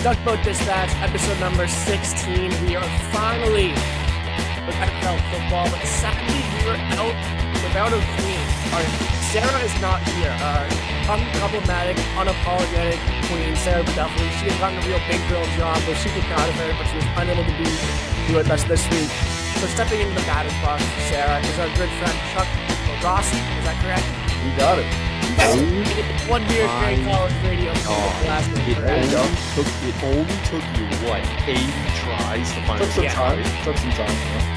Duckboat Dispatch, episode number 16. We are finally with NFL football, but sadly we are out without a queen. Sara is not here. Unproblematic, unapologetic queen, Sara definitely. She has gotten a real big girl job. We're super proud of her, but she was unable to be with us this week. So stepping into the batter's box for Sara is our good friend Chuck Luarasi. Is that correct? You got it. One year great college radio. It only took you, 80 tries to find Took some time.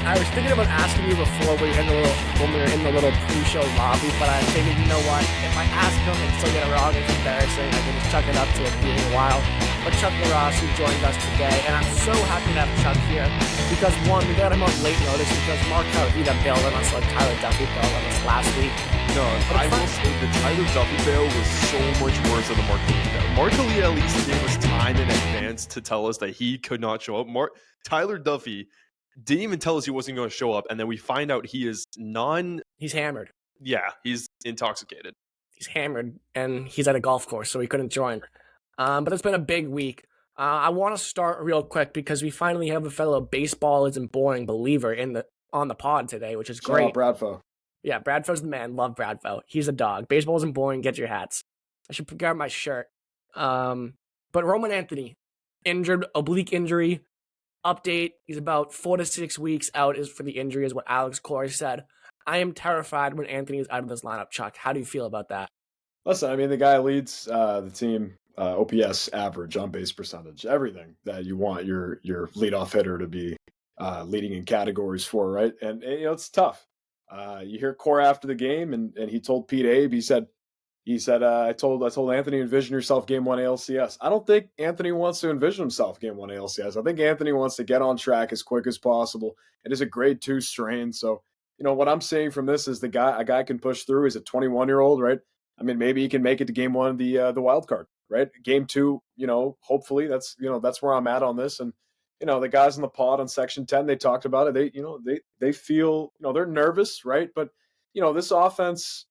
I was thinking about asking you before when we were in the little pre-show lobby, but I figured, you know what? If I ask him and still get it wrong, it's embarrassing. I can just chuck it up to it being a while. But Chuck Luarasi joined us today, and I'm so happy to have Chuck here because, one, we got him on late notice because Mark Caravita bailed on us like Tyler Duffy bailed on us last week. No, I will say the Tyler Duffy bail was so much worse than the Mark Khalid bail. Mark Khalid at least gave us time in advance to tell us that he could not show up. Tyler Duffy didn't even tell us he wasn't going to show up, and then we find out he is He's hammered. Yeah, he's intoxicated. He's hammered, and he's at a golf course, so he couldn't join. But it's been a big week. I want to start real quick because we finally have a fellow baseball isn't boring believer on the pod today, which is great. Shout out Bradfo. Yeah, Bradfo's the man. Love Bradfo. He's a dog. Baseball isn't boring. Get your hats. I should grab my shirt. But Roman Anthony, injured, oblique injury. Update, he's about 4 to 6 weeks out for the injury is what Alex Corey said. I am terrified when Anthony is out of this lineup, Chuck. How do you feel about that? Listen, I mean, the guy leads the team OPS average, on base percentage, everything that you want your leadoff hitter to be leading in categories for, right? And it's tough. You hear Core after the game, and he told Pete Abe, he said, I told Anthony, envision yourself game 1 ALCS. I don't think Anthony wants to envision himself game 1 ALCS. I think Anthony wants to get on track as quick as possible. It is a grade 2 strain. So, what I'm saying from this is a guy can push through. He's a 21-year-old, right? I mean, maybe he can make it to game 1 the wild card, right? Game 2, hopefully that's where I'm at on this. And, the guys in the pod on Section 10, they talked about it. They feel, they're nervous, right? But, this offense,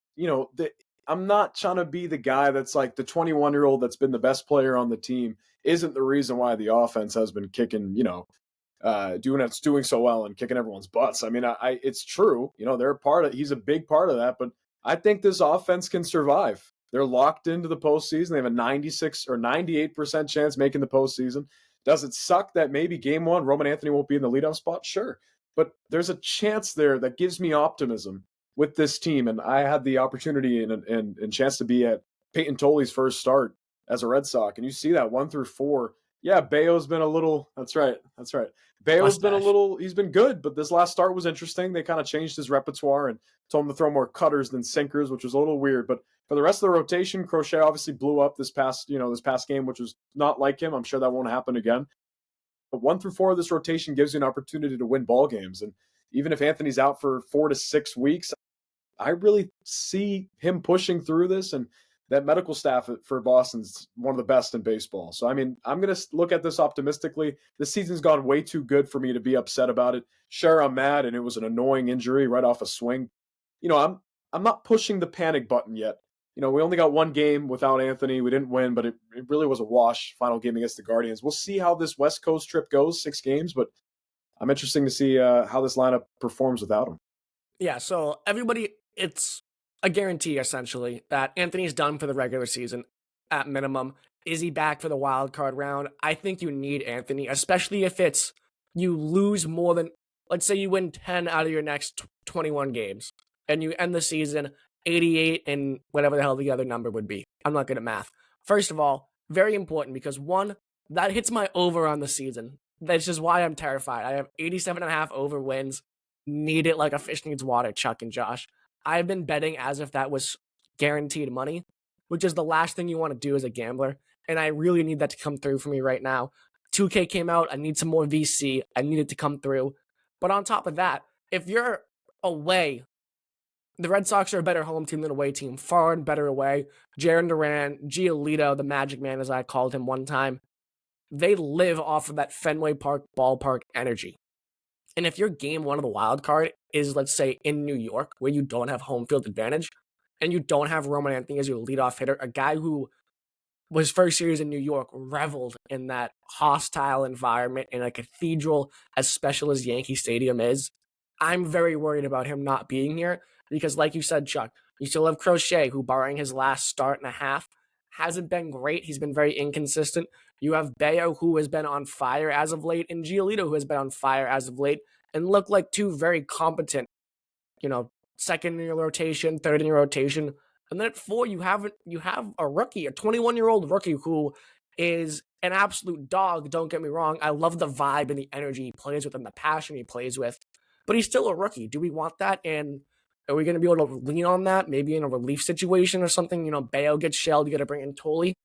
I'm not trying to be the guy that's like the 21-year-old that's been the best player on the team isn't the reason why the offense has been kicking, doing so well and kicking everyone's butts. I mean, it's true, he's a big part of that, but I think this offense can survive. They're locked into the postseason. They have a 96 or 98% chance making the postseason. Does it suck that maybe game 1, Roman Anthony won't be in the leadoff spot? Sure. But there's a chance there that gives me optimism with this team. And I had the opportunity and chance to be at Peyton Tolley's first start as a Red Sox. And you see that 1 through 4. Yeah, Bayo's been a little, that's right. Bayo's been a little, he's been good, but this last start was interesting. They kind of changed his repertoire and told him to throw more cutters than sinkers, which was a little weird. But for the rest of the rotation, Crochet obviously blew up this past game, which was not like him. I'm sure that won't happen again. But 1 through 4 of this rotation gives you an opportunity to win ball games. And even if Anthony's out for 4 to 6 weeks, I really see him pushing through this, and that medical staff for Boston's one of the best in baseball. So, I mean, I'm going to look at this optimistically. This season's gone way too good for me to be upset about it. Sure, I'm mad, and it was an annoying injury right off a swing. I'm not pushing the panic button yet. We only got 1 game without Anthony. We didn't win, but it really was a wash, final game against the Guardians. We'll see how this West Coast trip goes, 6 games, but I'm interested to see how this lineup performs without him. Yeah, so everybody, it's a guarantee, essentially, that Anthony's done for the regular season at minimum. Is he back for the wild card round? I think you need Anthony, especially if it's you lose more than, let's say you win 10 out of your next 21 games, and you end the season 88 and whatever the hell the other number would be. I'm not good at math. First of all, very important because, 1, that hits my over on the season. That's just why I'm terrified. I have 87.5 over wins. Need it like a fish needs water, Chuck and Josh. I've been betting as if that was guaranteed money, which is the last thing you want to do as a gambler. And I really need that to come through for me right now. 2K came out. I need some more VC. I need it to come through. But on top of that, if you're away, the Red Sox are a better home team than away team. Far and better away. Jarren Duran, Giolito, the Magic Man, as I called him one time, they live off of that Fenway Park ballpark energy. And if your game 1 of the wild card is, let's say, in New York, where you don't have home field advantage, and you don't have Roman Anthony as your leadoff hitter, a guy who his first series in New York, reveled in that hostile environment in a cathedral as special as Yankee Stadium is. I'm very worried about him not being here because, like you said, Chuck, you still have Crochet, who, barring his last start and a half, hasn't been great. He's been very inconsistent. You have Bayo, who has been on fire as of late, and Giolito, who has been on fire as of late, and look like two very competent, second in your rotation, third in your rotation. And then at 4, you have a rookie, a 21-year-old rookie who is an absolute dog. Don't get me wrong. I love the vibe and the energy he plays with and the passion he plays with. But he's still a rookie. Do we want that? And are we going to be able to lean on that? Maybe in a relief situation or something. Bayo gets shelled. You got to bring in Tolley.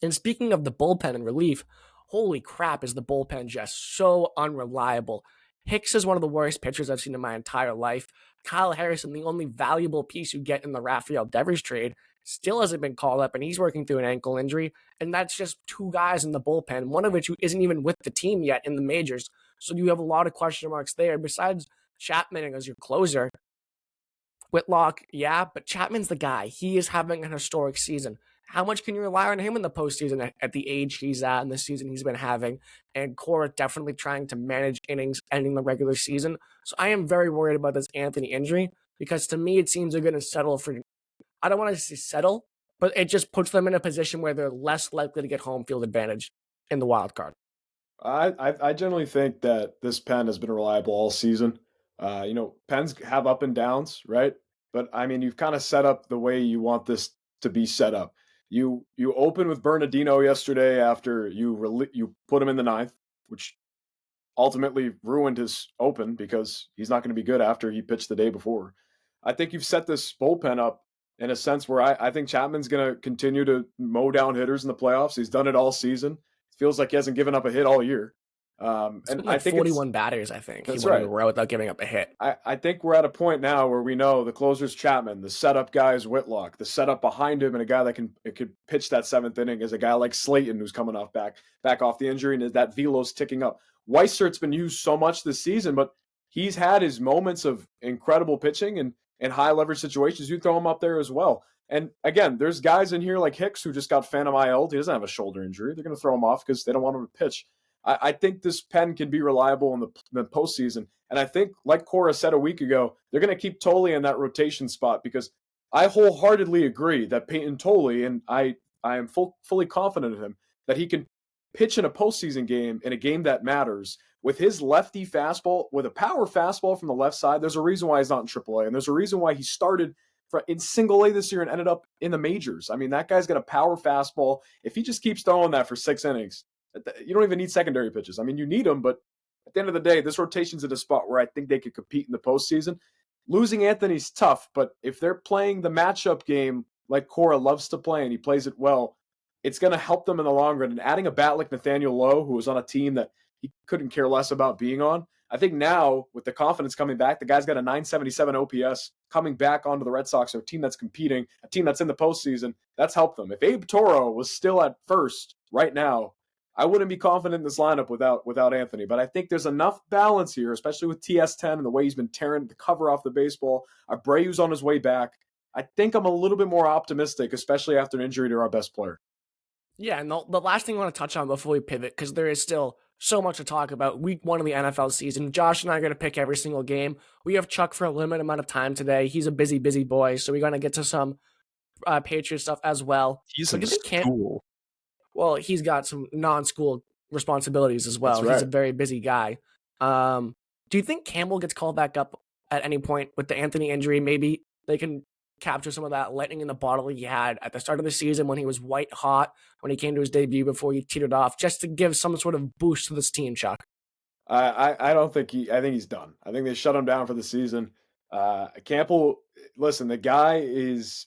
And speaking of the bullpen and relief, holy crap, is the bullpen just so unreliable. Hicks is one of the worst pitchers I've seen in my entire life. Kyle Harrison, the only valuable piece you get in the Rafael Devers trade, still hasn't been called up, and he's working through an ankle injury. And that's just 2 guys in the bullpen, one of which who isn't even with the team yet in the majors. So you have a lot of question marks there. Besides Chapman as your closer, Whitlock, yeah, but Chapman's the guy. He is having an historic season. How much can you rely on him in the postseason at the age he's at and the season he's been having? And Cora definitely trying to manage innings ending the regular season. So I am very worried about this Anthony injury because to me it seems they're going to settle for, I don't want to say settle, but it just puts them in a position where they're less likely to get home field advantage in the wild card. I generally think that this pen has been reliable all season. Pens have up and downs, right? But I mean, you've kind of set up the way you want this to be set up. You open with Bernardino yesterday after you put him in the ninth, which ultimately ruined his open because he's not going to be good after he pitched the day before. I think you've set this bullpen up in a sense where I think Chapman's going to continue to mow down hitters in the playoffs. He's done it all season. It feels like he hasn't given up a hit all year. It's And been I like think 41 batters, I think. that's He went in right. a row without giving up a hit. I think we're at a point now where we know the closer's Chapman, the setup guy is Whitlock, the setup behind him, and a guy that could pitch that 7th inning is a guy like Slayton who's coming back off the injury, and that velo's ticking up. Weisert's been used so much this season, but he's had his moments of incredible pitching and high leverage situations. You throw him up there as well. And again, there's guys in here like Hicks who just got Phantom IL'd. He doesn't have a shoulder injury. They're going to throw him off because they don't want him to pitch. I think this pen can be reliable in the postseason. And I think, like Cora said a week ago, they're going to keep Tolley in that rotation spot because I wholeheartedly agree that Peyton Tolley, and I am fully confident in him, that he can pitch in a postseason game, in a game that matters, with his lefty fastball, with a power fastball from the left side. There's a reason why he's not in AAA, and there's a reason why he started in single A this year and ended up in the majors. I mean, that guy's got a power fastball. If he just keeps throwing that for 6 innings, you don't even need secondary pitches. I mean, you need them, but at the end of the day, this rotation's at a spot where I think they could compete in the postseason. Losing Anthony's tough, but if they're playing the matchup game like Cora loves to play and he plays it well, it's going to help them in the long run. And adding a bat like Nathaniel Lowe, who was on a team that he couldn't care less about being on, I think now with the confidence coming back, the guy's got a 977 OPS coming back onto the Red Sox, or a team that's competing, a team that's in the postseason. That's helped them. If Abe Toro was still at first right now, I wouldn't be confident in this lineup without Anthony. But I think there's enough balance here, especially with TS10 and the way he's been tearing the cover off the baseball. Abreu's on his way back. I think I'm a little bit more optimistic, especially after an injury to our best player. Yeah, and the last thing I want to touch on before we pivot, because there is still so much to talk about. Week 1 of the NFL season. Josh and I are going to pick every single game. We have Chuck for a limited amount of time today. He's a busy, busy boy, so we're going to get to some Patriot stuff as well. He's So in do you think school. Well, he's got some non-school responsibilities as well. That's right. He's a very busy guy. Do you think Campbell gets called back up at any point with the Anthony injury? Maybe they can capture some of that lightning in the bottle he had at the start of the season when he was white hot, when he came to his debut before he teetered off, just to give some sort of boost to this team, Chuck. I don't think I think he's done. I think they shut him down for the season. Campbell, listen, the guy is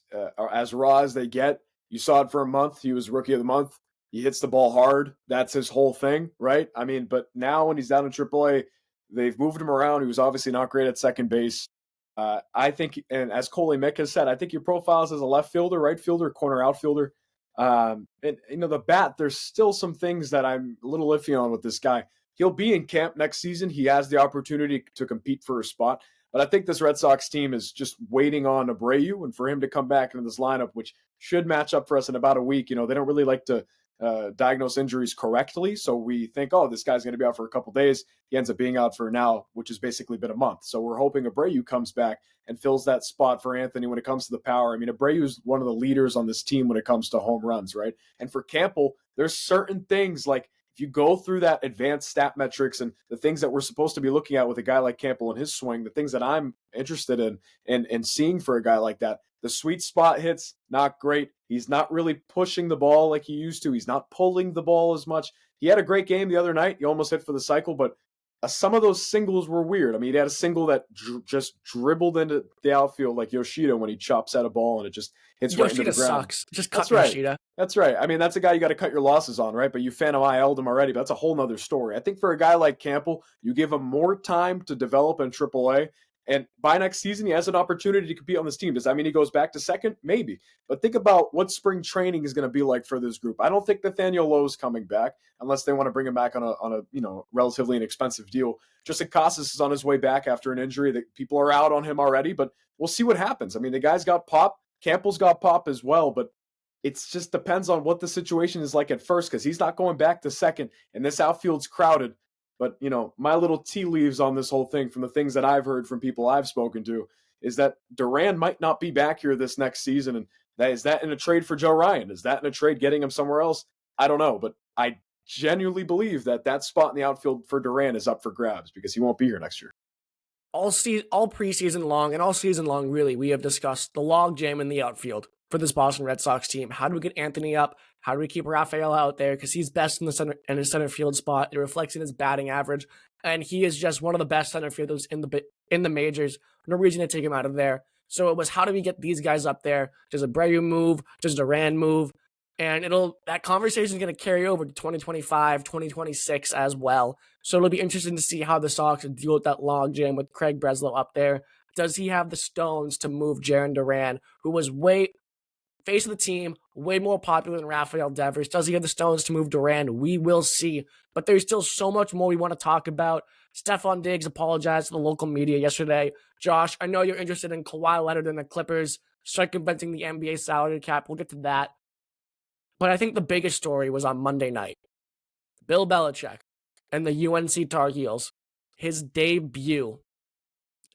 as raw as they get. You saw it for a month. He was rookie of the month. He hits the ball hard. That's his whole thing, right? I mean, but now when he's down in AAA, they've moved him around. He was obviously not great at second base. I think, and as Coley Mick has said, I think your profile is as a left fielder, right fielder, corner outfielder. And the bat, there's still some things that I'm a little iffy on with this guy. He'll be in camp next season. He has the opportunity to compete for a spot. But I think this Red Sox team is just waiting on Abreu and for him to come back into this lineup, which should match up for us in about a week. They don't really like to diagnose injuries correctly. So we think, oh, this guy's going to be out for a couple days. He ends up being out for now, which has basically been a month. So we're hoping Abreu comes back and fills that spot for Anthony when it comes to the power. I mean, Abreu is one of the leaders on this team when it comes to home runs, right? And for Campbell, there's certain things like if you go through that advanced stat metrics and the things that we're supposed to be looking at with a guy like Campbell and his swing, the things that I'm interested in and seeing for a guy like that, the sweet spot hits, not great. He's not really pushing the ball like he used to. He's not pulling the ball as much. He had a great game the other night. He almost hit for the cycle, but some of those singles were weird. I mean, he had a single that just dribbled into the outfield like Yoshida when he chops at a ball and it just hits right into the ground. Sucks. Just cut That's right. Yoshida. That's right. I mean, that's a guy you got to cut your losses on, right? But you Phantom IL'd him already, but that's a whole nother story. I think for a guy like Campbell, you give him more time to develop in AAA, and by next season, he has an opportunity to compete on this team. Does that mean he goes back to second? Maybe. But think about what spring training is going to be like for this group. I don't think Nathaniel Lowe's coming back unless they want to bring him back on a relatively inexpensive deal. Justin Casas is on his way back after an injury that people are out on him already, but we'll see what happens. I mean, the guy's got pop. Campbell's got pop as well, but it just depends on what the situation is like at first because he's not going back to second, and this outfield's crowded. But, my little tea leaves on this whole thing from the things that I've heard from people I've spoken to is that Duran might not be back here this next season. And is that in a trade for Joe Ryan? Is that in a trade getting him somewhere else? I don't know. But I genuinely believe that spot in the outfield for Duran is up for grabs because he won't be here next year. All preseason long and all season long, really, we have discussed the logjam in the outfield for this Boston Red Sox team. How do we get Anthony up? How do we keep Rafael out there? Because he's best in the center in his center field spot. It reflects in his batting average, and he is just one of the best center fielders in the majors. No reason to take him out of there. So it was how do we get these guys up there? Does Abreu move? Does Duran move? And that conversation is going to carry over to 2025, 2026 as well. So it'll be interesting to see how the Sox deal with that logjam with Craig Breslow up there. Does he have the stones to move Jarren Duran, who was face of the team, way more popular than Rafael Devers? Does he have the stones to move Duran? We will see. But there's still so much more we want to talk about. Stephon Diggs apologized to the local media yesterday. Josh, I know you're interested in Kawhi Leonard and the Clippers circumventing the NBA salary cap. We'll get to that. But I think the biggest story was on Monday night. Bill Belichick and the UNC Tar Heels, his debut,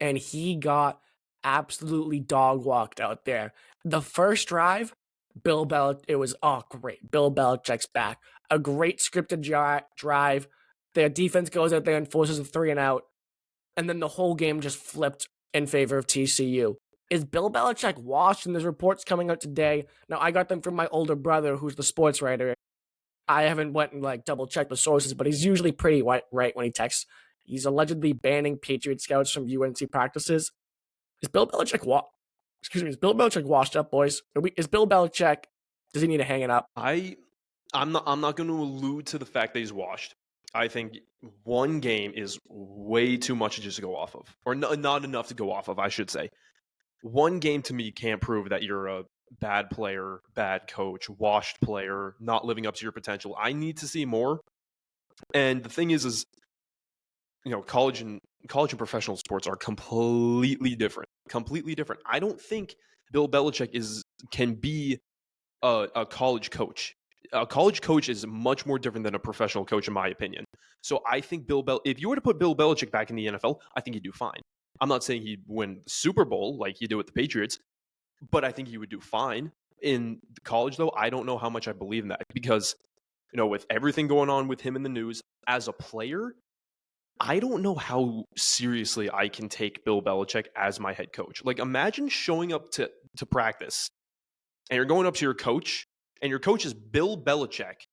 and he got absolutely dog walked out there. The first drive, it was great. Bill Belichick's back. A great scripted drive. Their defense goes out there and forces a 3-and-out, and then the whole game just flipped in favor of TCU. Is Bill Belichick washed? And there's reports coming out today. Now, I got them from my older brother, who's the sports writer. I haven't went and double-checked the sources, but he's usually pretty right when he texts. He's allegedly banning Patriot scouts from UNC practices. Is Bill Belichick washed up, boys? Is Bill Belichick, does he need to hang it up? I'm not going to allude to the fact that he's washed. I think one game is way too much just to go off of, or not enough to go off of, I should say. One game to me can't prove that you're a bad player, bad coach, washed player, not living up to your potential. I need to see more. And the thing is college and professional sports are completely different. Completely different. I don't think Bill Belichick can be a college coach. A college coach is much more different than a professional coach, in my opinion. So I think if you were to put Bill Belichick back in the NFL, I think he'd do fine. I'm not saying he'd win the Super Bowl like he did with the Patriots, but I think he would do fine. In college, though, I don't know how much I believe in that because, with everything going on with him in the news, as a player, I don't know how seriously I can take Bill Belichick as my head coach. Like, imagine showing up to practice and you're going up to your coach, and your coach is Bill Belichick,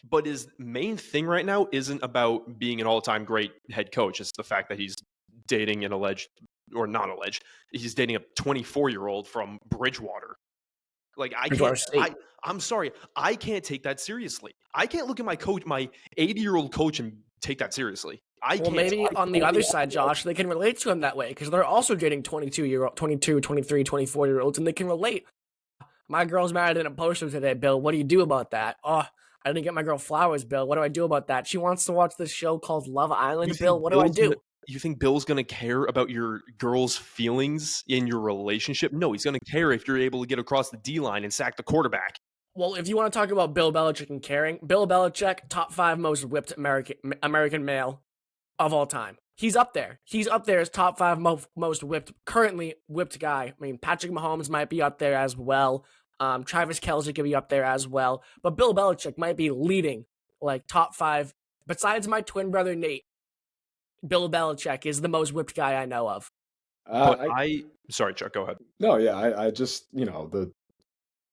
but his main thing right now isn't about being an all-time great head coach. It's the fact that he's dating he's dating a 24-year-old from Bridgewater. Like, I'm sorry, I can't take that seriously. I can't look at my 80-year-old coach and take that seriously. Well, maybe on the other side, Josh, they can relate to him that way because they're also dating 22, 23, 24-year-olds, and they can relate. My girl's married in a poster today, Bill. What do you do about that? Oh, I didn't get my girl flowers, Bill. What do I do about that? She wants to watch this show called Love Island, Bill. What do I do? you think Bill's going to care about your girl's feelings in your relationship? No, he's going to care if you're able to get across the D-line and sack the quarterback. Well, if you want to talk about Bill Belichick and caring, Bill Belichick, top 5 most whipped American male of all time. He's up there. He's up there as top 5 most currently whipped guy. I mean, Patrick Mahomes might be up there as well. Travis Kelce could be up there as well. But Bill Belichick might be leading, like, top 5. Besides my twin brother, Nate, Bill Belichick is the most whipped guy I know of. But sorry, Chuck, go ahead. No, yeah, I just,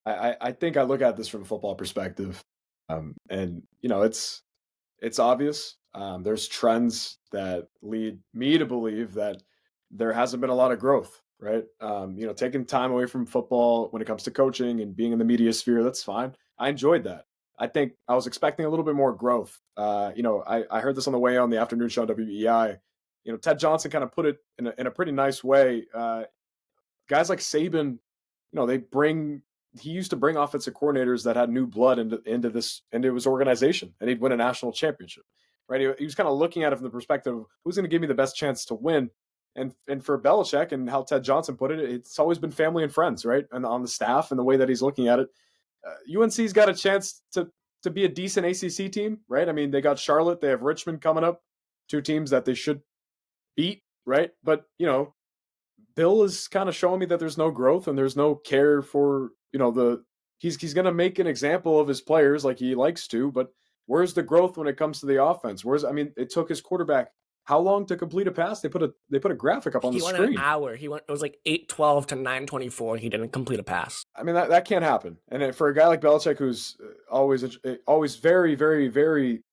I think I look at this from a football perspective, and it's obvious. There's trends that lead me to believe that there hasn't been a lot of growth, right? Taking time away from football when it comes to coaching and being in the media sphere, that's fine. I enjoyed that. I think I was expecting a little bit more growth. I heard this on the way on the afternoon show on WEI. Ted Johnson kind of put it in a pretty nice way. Guys like Saban, he used to bring offensive coordinators that had new blood into his organization, and he'd win a national championship, right? He was kind of looking at it from the perspective of who's going to give me the best chance to win. And for Belichick and how Ted Johnson put it, it's always been family and friends, right? And on the staff and the way that he's looking at it, UNC's got a chance to be a decent ACC team, right? I mean, they got Charlotte, they have Richmond coming up, 2 teams that they should beat, right? But Bill is kind of showing me that there's no growth and there's no care for he's going to make an example of his players like he likes to, but where's the growth when it comes to the offense? It took his quarterback how long to complete a pass? They put a graphic up on the screen. He went an hour. It was like 8:12 to 9:24. He didn't complete a pass. I mean, that can't happen. And for a guy like Belichick, who's always very, very, very,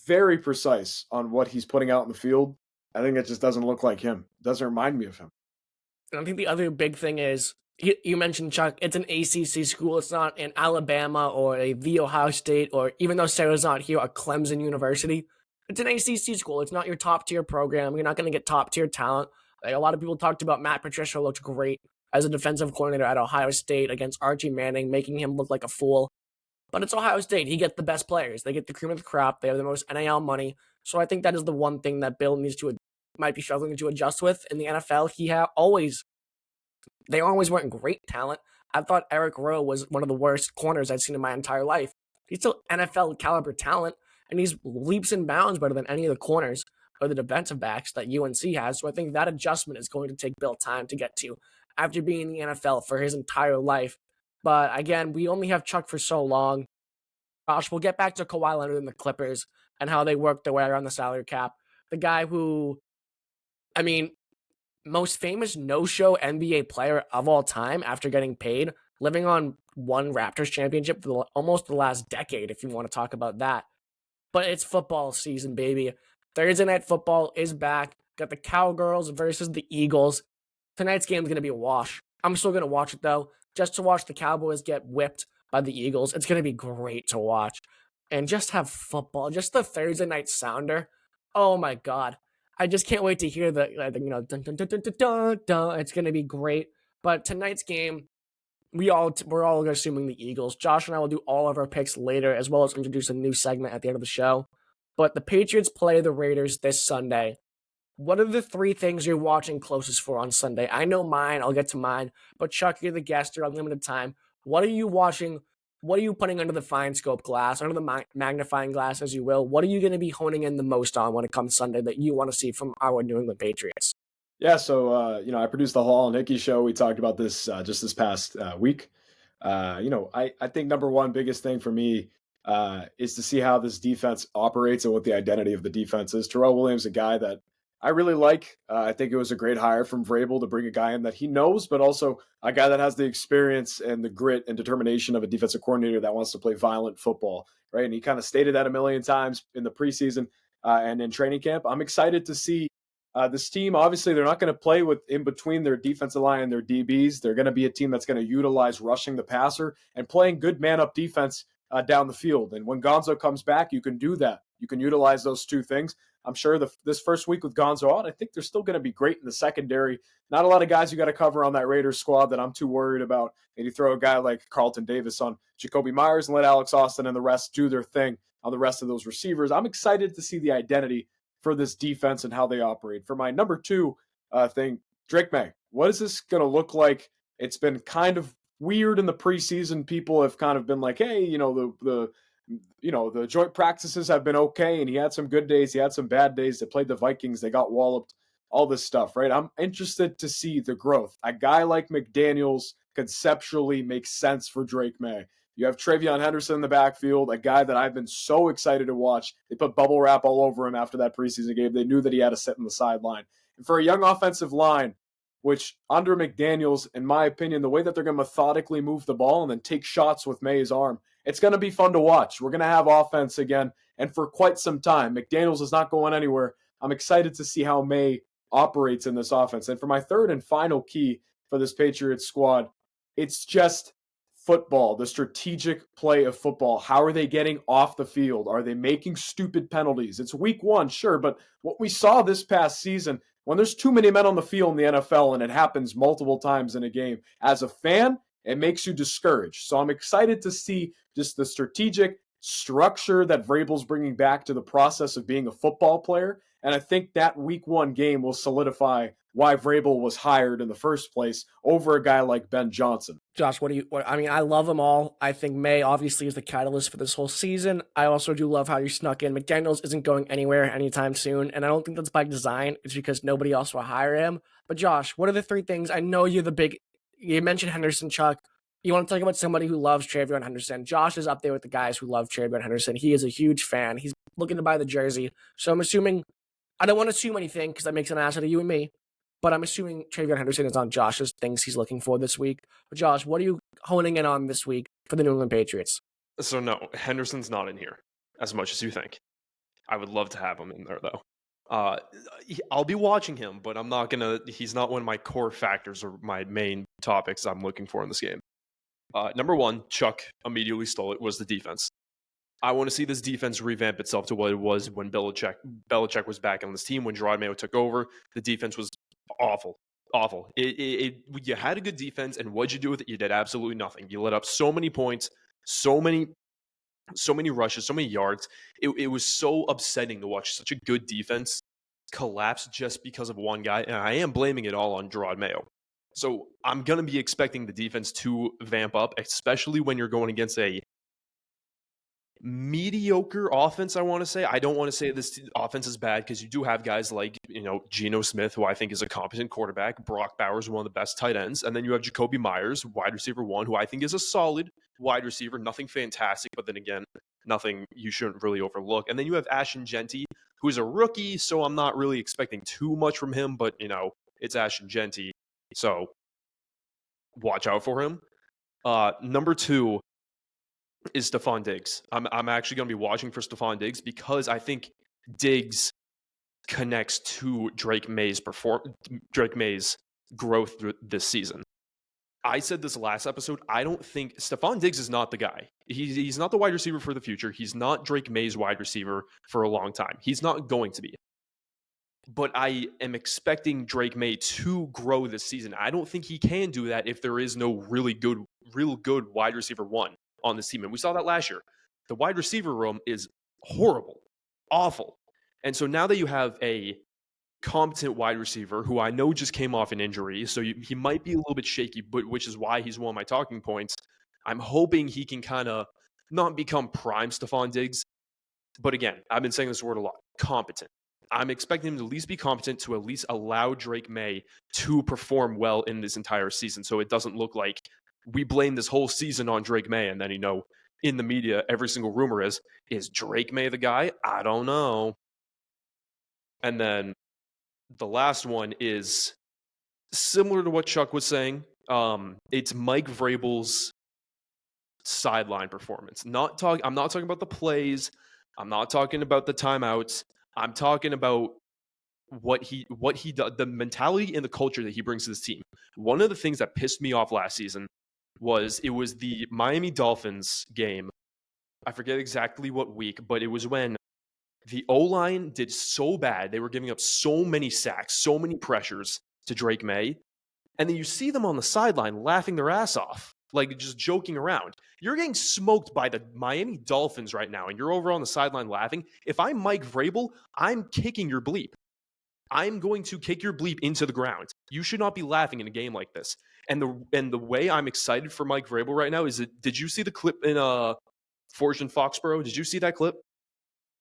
very precise on what he's putting out in the field, I think it just doesn't look like him. It doesn't remind me of him. And I think the other big thing is, you mentioned, Chuck, it's an ACC school. It's not an Alabama or The Ohio State, or even though Sara's not here, a Clemson University. It's an ACC school. It's not your top-tier program. You're not going to get top-tier talent. Like, a lot of people talked about Matt Patricia looked great as a defensive coordinator at Ohio State against Archie Manning, making him look like a fool. But it's Ohio State. He gets the best players. They get the cream of the crop. They have the most NIL money. So I think that is the one thing that Bill might be struggling to adjust with. In the NFL, they always weren't great talent. I thought Eric Rowe was one of the worst corners I'd seen in my entire life. He's still NFL caliber talent, and he's leaps and bounds better than any of the corners or the defensive backs that UNC has. So I think that adjustment is going to take Bill time to get to after being in the NFL for his entire life. But again, we only have Chuck for so long. Josh, we'll get back to Kawhi Leonard and the Clippers and how they worked their way around the salary cap. The guy who, most famous no-show NBA player of all time after getting paid, living on one Raptors championship for almost the last decade, if you want to talk about that. But it's football season, baby. Thursday Night Football is back. Got the Cowgirls versus the Eagles. Tonight's game is going to be a wash. I'm still going to watch it, though, just to watch the Cowboys get whipped by the Eagles. It's going to be great to watch. And just have football, just the Thursday night sounder. Oh, my God. I just can't wait to hear the dun, dun, dun, dun, dun, dun, dun. It's going to be great. But tonight's game, we're all assuming the Eagles. Josh and I will do all of our picks later, as well as introduce a new segment at the end of the show. But the Patriots play the Raiders this Sunday. What are the 3 things you're watching closest for on Sunday? I know mine. I'll get to mine. But Chuck, you're the guest. You're on limited time. What are you watching? What are you putting under the fine scope glass, under the magnifying glass, as you will? What are you going to be honing in the most on when it comes Sunday that you want to see from our New England Patriots? Yeah, so I produced the Hallal and Hickey show. We talked about this just this past week. I think number one biggest thing for me is to see how this defense operates and what the identity of the defense is. Terrell Williams, a guy that I really like. I think it was a great hire from Vrabel to bring a guy in that he knows, but also a guy that has the experience and the grit and determination of a defensive coordinator that wants to play violent football, right? And he kind of stated that a million times in the preseason and in training camp. I'm excited to see this team. Obviously, they're not going to play with in between their defensive line and their DBs. They're going to be a team that's going to utilize rushing the passer and playing good man-up defense down the field. And when Gonzo comes back, you can do that. You can utilize those 2 things. I'm sure this first week with Gonzo out, I think they're still going to be great in the secondary. Not a lot of guys you got to cover on that Raiders squad that I'm too worried about. And you throw a guy like Carlton Davis on Jacoby Myers and let Alex Austin and the rest do their thing on the rest of those receivers. I'm excited to see the identity for this defense and how they operate. For my number two thing, Drake May. What is this going to look like? It's been kind of weird in the preseason. People have kind of been like, hey, the joint practices have been okay, and he had some good days, he had some bad days. They played the Vikings, they got walloped, all this stuff, right? I'm interested to see the growth. A guy like McDaniels conceptually makes sense for Drake May. You have Travion Henderson in the backfield, a guy that I've been so excited to watch. They put bubble wrap all over him after that preseason game. They knew that he had to sit on the sideline. And for a young offensive line, which under McDaniels, in my opinion, the way that they're going to methodically move the ball and then take shots with May's arm, it's going to be fun to watch. We're going to have offense again, and for quite some time. McDaniels is not going anywhere. I'm excited to see how May operates in this offense. And for my third and final key for this Patriots squad, it's just football, the strategic play of football. How are they getting off the field? Are they making stupid penalties? It's week one, sure, but what we saw this past season, when there's too many men on the field in the NFL and it happens multiple times in a game, as a fan, it makes you discouraged. So I'm excited to see just the strategic structure that Vrabel's bringing back to the process of being a football player. And I think that week one game will solidify why Vrabel was hired in the first place over a guy like Ben Johnson. Josh, I love them all. I think May obviously is the catalyst for this whole season. I also do love how you snuck in. McDaniels isn't going anywhere anytime soon, and I don't think that's by design. It's because nobody else will hire him. But Josh, what are the three things? I know you mentioned Henderson, Chuck. You want to talk about somebody who loves Travion Henderson. Josh is up there with the guys who love Travion Henderson. He is a huge fan. He's looking to buy the jersey. So I'm assuming, I don't want to assume anything because that makes an ass out of you and me, but I'm assuming Travion Henderson is on Josh's things he's looking for this week. But Josh, what are you honing in on this week for the New England Patriots? So no, Henderson's not in here as much as you think. I would love to have him in there though. I'll be watching him, but he's not one of my core factors or my main topics I'm looking for in this game. Number one, Chuck immediately stole it, was the defense. I want to see this defense revamp itself to what it was when Belichick was back on this team, when Gerard Mayo took over. The defense was awful. You had a good defense, and what'd you do with it? You did absolutely nothing. You let up so many points, so many rushes, so many yards. It was so upsetting to watch such a good defense collapse just because of one guy, and I am blaming it all on Gerard Mayo. So I'm going to be expecting the defense to vamp up, especially when you're going against a mediocre offense, I want to say. I don't want to say this offense is bad because you do have guys like, Geno Smith, who I think is a competent quarterback. Brock Bowers, one of the best tight ends. And then you have Jacoby Myers, wide receiver one, who I think is a solid wide receiver. Nothing fantastic, but then again, nothing you shouldn't really overlook. And then you have Ashton Genty, who is a rookie, so I'm not really expecting too much from him, but, it's Ashton Genty. So watch out for him. Number two is Stephon Diggs. I'm actually going to be watching for Stephon Diggs because I think Diggs connects to Drake May's growth this season. I said this last episode. I don't think Stephon Diggs is not the guy. He's not the wide receiver for the future. He's not Drake May's wide receiver for a long time. He's not going to be. But I am expecting Drake May to grow this season. I don't think he can do that if there is no real good wide receiver one on this team. And we saw that last year. The wide receiver room is horrible, awful. And so now that you have a competent wide receiver who I know just came off an injury, so he might be a little bit shaky, but which is why he's one of my talking points. I'm hoping he can kind of not become prime Stephon Diggs. But again, I've been saying this word a lot, competent. I'm expecting him to at least be competent to at least allow Drake May to perform well in this entire season. So it doesn't look like we blame this whole season on Drake May. And then, in the media, every single rumor is Drake May the guy? I don't know. And then the last one is similar to what Chuck was saying. It's Mike Vrabel's sideline performance. I'm not talking about the plays. I'm not talking about the timeouts. I'm talking about what he does, the mentality and the culture that he brings to this team. One of the things that pissed me off last season was the Miami Dolphins game. I forget exactly what week, but it was when the O-line did so bad. They were giving up so many sacks, so many pressures to Drake May. And then you see them on the sideline laughing their ass off. like just joking around. You're getting smoked by the Miami Dolphins right now, and you're over on the sideline laughing. If I'm Mike Vrabel, I'm kicking your bleep. I'm going to kick your bleep into the ground. You should not be laughing in a game like this. And the way I'm excited for Mike Vrabel right now is that, did you see the clip in Forged in Foxborough? Did you see that clip?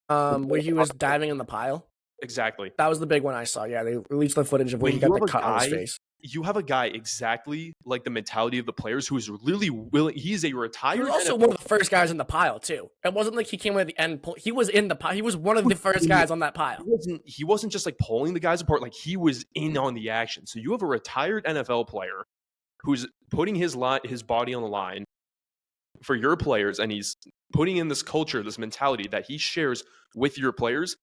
Where he was diving in the pile. Exactly. That was the big one I saw. Yeah, they released the footage of where When he got you the have a cut on his guy, face. you have a guy exactly like the mentality of the players who is really willing. He's a retired. He was also NFL one of the first guys in the pile too. It wasn't like he came at the end. He was in the pile. He was one of the first guys on that pile. He wasn't just like pulling the guys apart. Like, he was in on the action. So you have a retired NFL player who's putting his body on the line for your players, and he's putting in this culture, this mentality that he shares with your players.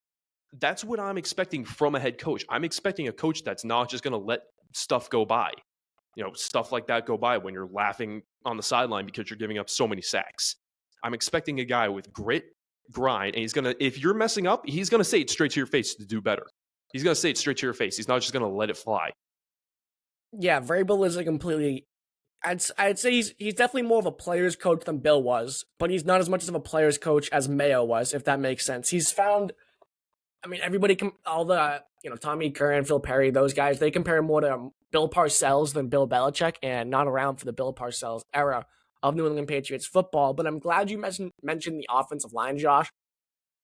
That's what I'm expecting from a head coach. I'm expecting a coach that's not just going to let stuff go by. Stuff like that go by when you're laughing on the sideline because you're giving up so many sacks. I'm expecting a guy with grit, grind, and if you're messing up, he's going to say it straight to your face to do better. He's going to say it straight to your face. He's not just going to let it fly. Yeah, Vrabel is a completely. I'd say he's definitely more of a player's coach than Bill was, but he's not as much of a player's coach as Mayo was, if that makes sense. He's found. I mean, everybody all the Tommy Curran, Phil Perry, those guys, they compare more to Bill Parcells than Bill Belichick, and not around for the Bill Parcells era of New England Patriots football. But I'm glad you mentioned the offensive line, Josh,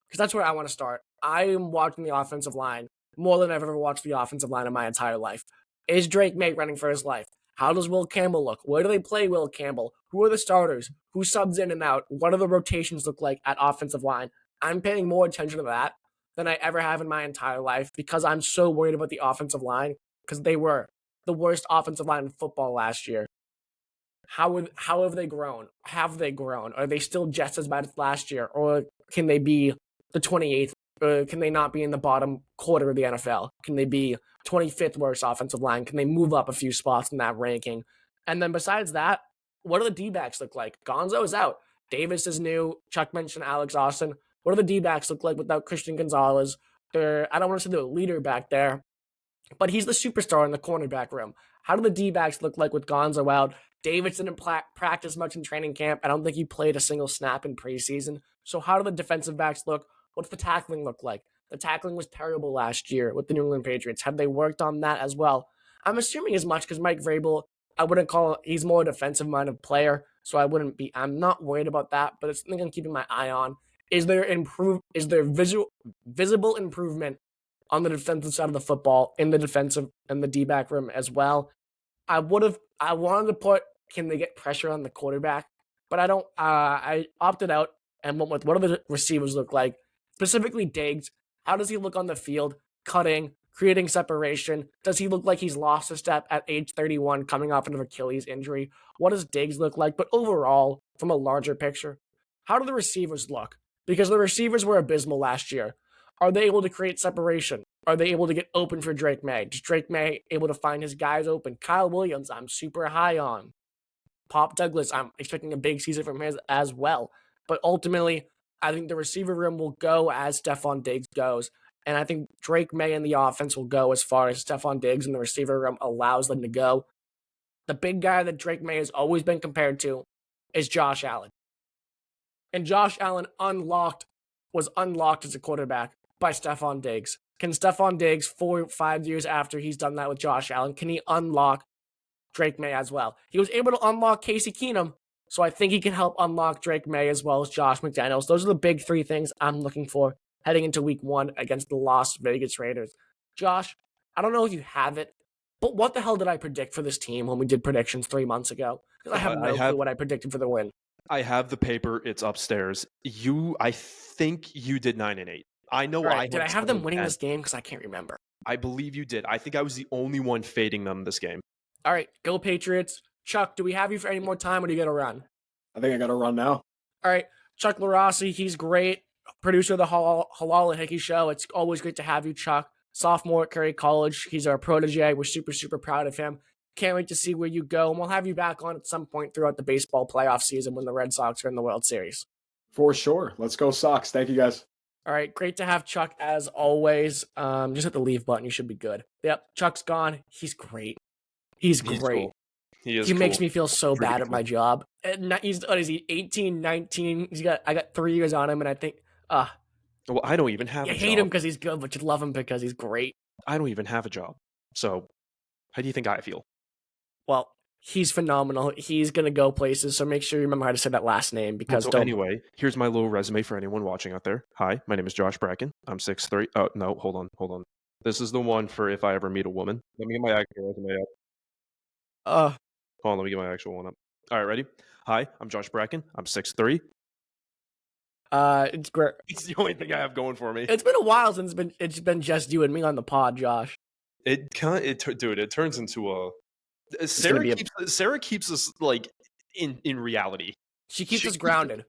because that's where I want to start. I am watching the offensive line more than I've ever watched the offensive line in my entire life. Is Drake May running for his life? How does Will Campbell look? Where do they play Will Campbell? Who are the starters? Who subs in and out? What do the rotations look like at offensive line? I'm paying more attention to that than I ever have in my entire life because I'm so worried about the offensive line because they were the worst offensive line in football last year. How have they grown? Have they grown? Are they still just as bad as last year? Or can they be the 28th? Can they not be in the bottom quarter of the NFL? Can they be 25th worst offensive line? Can they move up a few spots in that ranking? And then besides that, what do the D-backs look like? Gonzo is out. Davis is new. Chuck mentioned Alex Austin. What do the D-backs look like without Christian Gonzalez? I don't want to say the leader back there, but he's the superstar in the cornerback room. How do the D-backs look like with Gonzo out? Davis didn't practice much in training camp. I don't think he played a single snap in preseason. So how do the defensive backs look? What's the tackling look like? The tackling was terrible last year with the New England Patriots. Have they worked on that as well? I'm assuming as much because Mike Vrabel, I wouldn't call he's more a defensive-minded player, so I'm not worried about that, but it's something I'm keeping my eye on. Is there visible improvement on the defensive side of the football in the defensive and the D-back room as well? I wanted to put, can they get pressure on the quarterback? But I don't, I opted out and went with what do the receivers look like? Specifically Diggs. How does he look on the field? Cutting, creating separation. Does he look like he's lost a step at age 31 coming off an Achilles injury? What does Diggs look like? But overall, from a larger picture, how do the receivers look? Because the receivers were abysmal last year. Are they able to create separation? Are they able to get open for Drake May? Is Drake May able to find his guys open? Kyle Williams, I'm super high on. Pop Douglas, I'm expecting a big season from him as well. But ultimately, I think the receiver room will go as Stephon Diggs goes. And I think Drake May and the offense will go as far as Stephon Diggs and the receiver room allows them to go. The big guy that Drake May has always been compared to is Josh Allen. And Josh Allen was unlocked as a quarterback by Stephon Diggs. Can Stephon Diggs, 4 or 5 years after he's done that with Josh Allen, can he unlock Drake May as well? He was able to unlock Casey Keenum, so I think he can help unlock Drake May as well as Josh McDaniels. Those are the big 3 things I'm looking for heading into week 1 against the Las Vegas Raiders. Josh, I don't know if you have it, but what the hell did I predict for this team when we did predictions 3 months ago? Because I have no clue what I predicted for the win. I have the paper. It's upstairs. I think you did 9-8. I know. Right. Did I have them winning this game? Because I can't remember. I believe you did. I think I was the only one fading them this game. All right. Go Patriots. Chuck, do we have you for any more time or do you got to run? I think I got to run now. All right. Chuck Luarasi, he's great. Producer of the Hallal and Hickey show. It's always great to have you, Chuck. Sophomore at Curry College. He's our protege. We're super, super proud of him. Can't wait to see where you go. And we'll have you back on at some point throughout the baseball playoff season when the Red Sox are in the World Series. For sure. Let's go Sox. Thank you, guys. All right. Great to have Chuck as always. Just hit the leave button. You should be good. Yep. Chuck's gone. He's great. He's great. Cool. He is He makes cool. me feel so Pretty bad at cool. my job. And he's what is he 18, 19? I got 3 years on him, and I think Well, I don't even have you a hate him job. because he's good, but you love him because he's great. I don't even have a job. So, how do you think I feel? Well, he's phenomenal. He's gonna go places, so make sure you remember how to say that last name because So don't. anyway, here's my little resume for anyone watching out there. Hi, my name is Josh Bracken. I'm 6'3". Oh, no, hold on. This is the one for if I ever meet a woman. Let me get my actual resume up. Uh, Hold on, let me get my actual one up. All right, ready? Hi, I'm Josh Bracken. I'm 6'3". it's great. It's the only thing I have going for me. It's been a while since it's been just you and me on the pod, Josh. It turns into a gonna Sarah keeps us like in reality. She keeps She us grounded.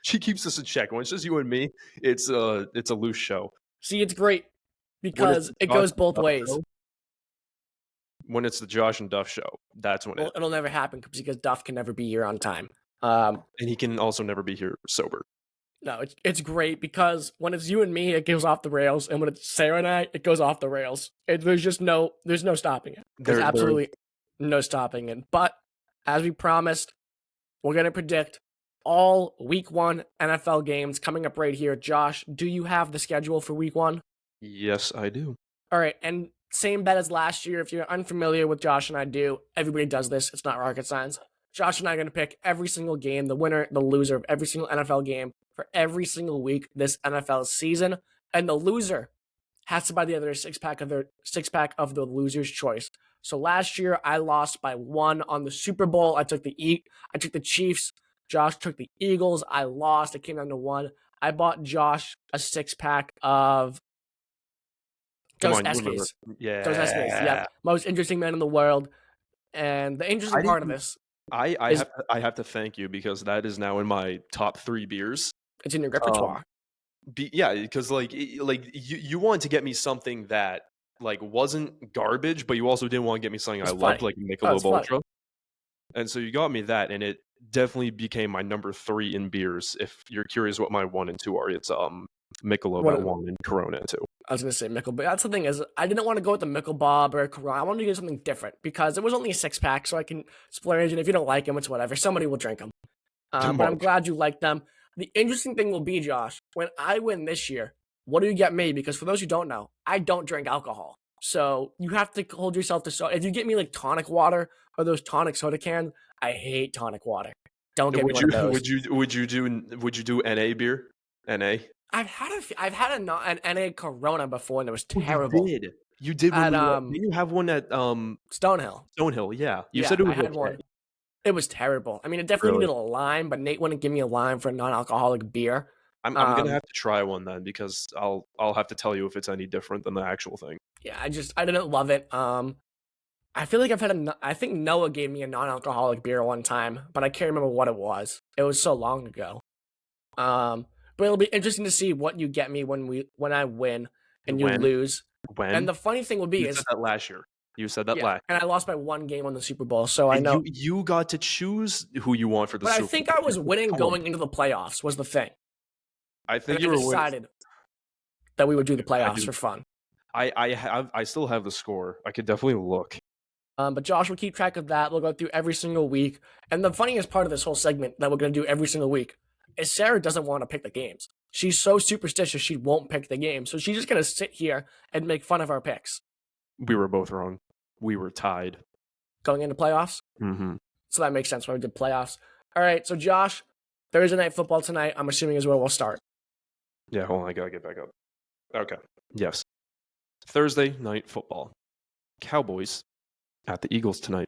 She keeps us in check. When it's just you and me, it's a loose show. See, it's great When because it goes both ways. When it's the Josh and Duff show, that's when Well, it'll never happen because Duff can never be here on time. and he can also never be here sober. No, it's great because when it's you and me, it goes off the rails, and when it's Sarah and I, it goes off the rails. There's no stopping it. There's absolutely no stopping it. But as we promised, we're gonna predict all Week 1 NFL games coming up right here. Josh, do you have the schedule for Week 1? Yes, I do. All right, and same bet as last year. If you're unfamiliar with Josh and I do, everybody does this. It's not rocket science. Josh and I are going to pick every single game, the winner, the loser of every single NFL game for every single week this NFL season, and the loser has to buy the other six pack of the loser's choice. So last year I lost by 1 on the Super Bowl. I took the Chiefs. Josh took the Eagles. I lost. It came down to 1. I bought Josh a 6-pack of Dos Esques. Yeah. Dos Esques, yeah. Most interesting man in the world. And the interesting part of this, I have to thank you because that is now in my top 3 beers. it's in your repertoire. Because you wanted to get me something that like wasn't garbage, but you also didn't want to get me something I loved, like Michelob Ultra. And so you got me that, and it definitely became my number 3 in beers. If you're curious what my 1 and 2 are, it's Michelob at 1 and Corona at 2. I was gonna say Michelob, but that's the thing is I didn't want to go with the Michelob or Corona. I wanted to get something different because it was only a 6-pack, so I can splurge. And if you don't like them, it's whatever. Somebody will drink them. But I'm glad you like them. The interesting thing will be, Josh, when I win this year, what do you get me? Because for those who don't know, I don't drink alcohol, so you have to hold yourself to. So if you get me like tonic water or those tonic soda cans, I hate tonic water. Don't get me one of those. Would you do NA beer? NA. I've had an NA Corona before and it was terrible. You did at, didn't you have one at Stonehill? Stonehill, yeah. You said it was okay. One. It was terrible. I mean, it definitely needed a lime, but Nate wouldn't give me a lime for a non-alcoholic beer. I'm gonna have to try one then because I'll have to tell you if it's any different than the actual thing. Yeah, I didn't love it. I feel like I think Noah gave me a non-alcoholic beer one time, but I can't remember what it was. It was so long ago. But it'll be interesting to see what you get me when I win and you lose. When? And the funny thing will be you said that last year. You said that last. And I lost by 1 game on the Super Bowl, so I know you got to choose who you want for the Super Bowl. But I think I was winning going into the playoffs was the thing. I think you were decided that we would do the playoffs for fun. I still have the score. I could definitely look. But Josh will keep track of that. We'll go through every single week. And the funniest part of this whole segment that we're going to do every single week is Sara doesn't want to pick the games. She's so superstitious she won't pick the game. So she's just going to sit here and make fun of our picks. We were both wrong. We were tied. Going into playoffs? Mm-hmm. So that makes sense when we did playoffs. All right, so Josh, Thursday Night Football tonight, I'm assuming is where we'll start. Yeah, hold on. I got to get back up. Okay. Yes. Thursday Night Football. Cowboys at the Eagles tonight.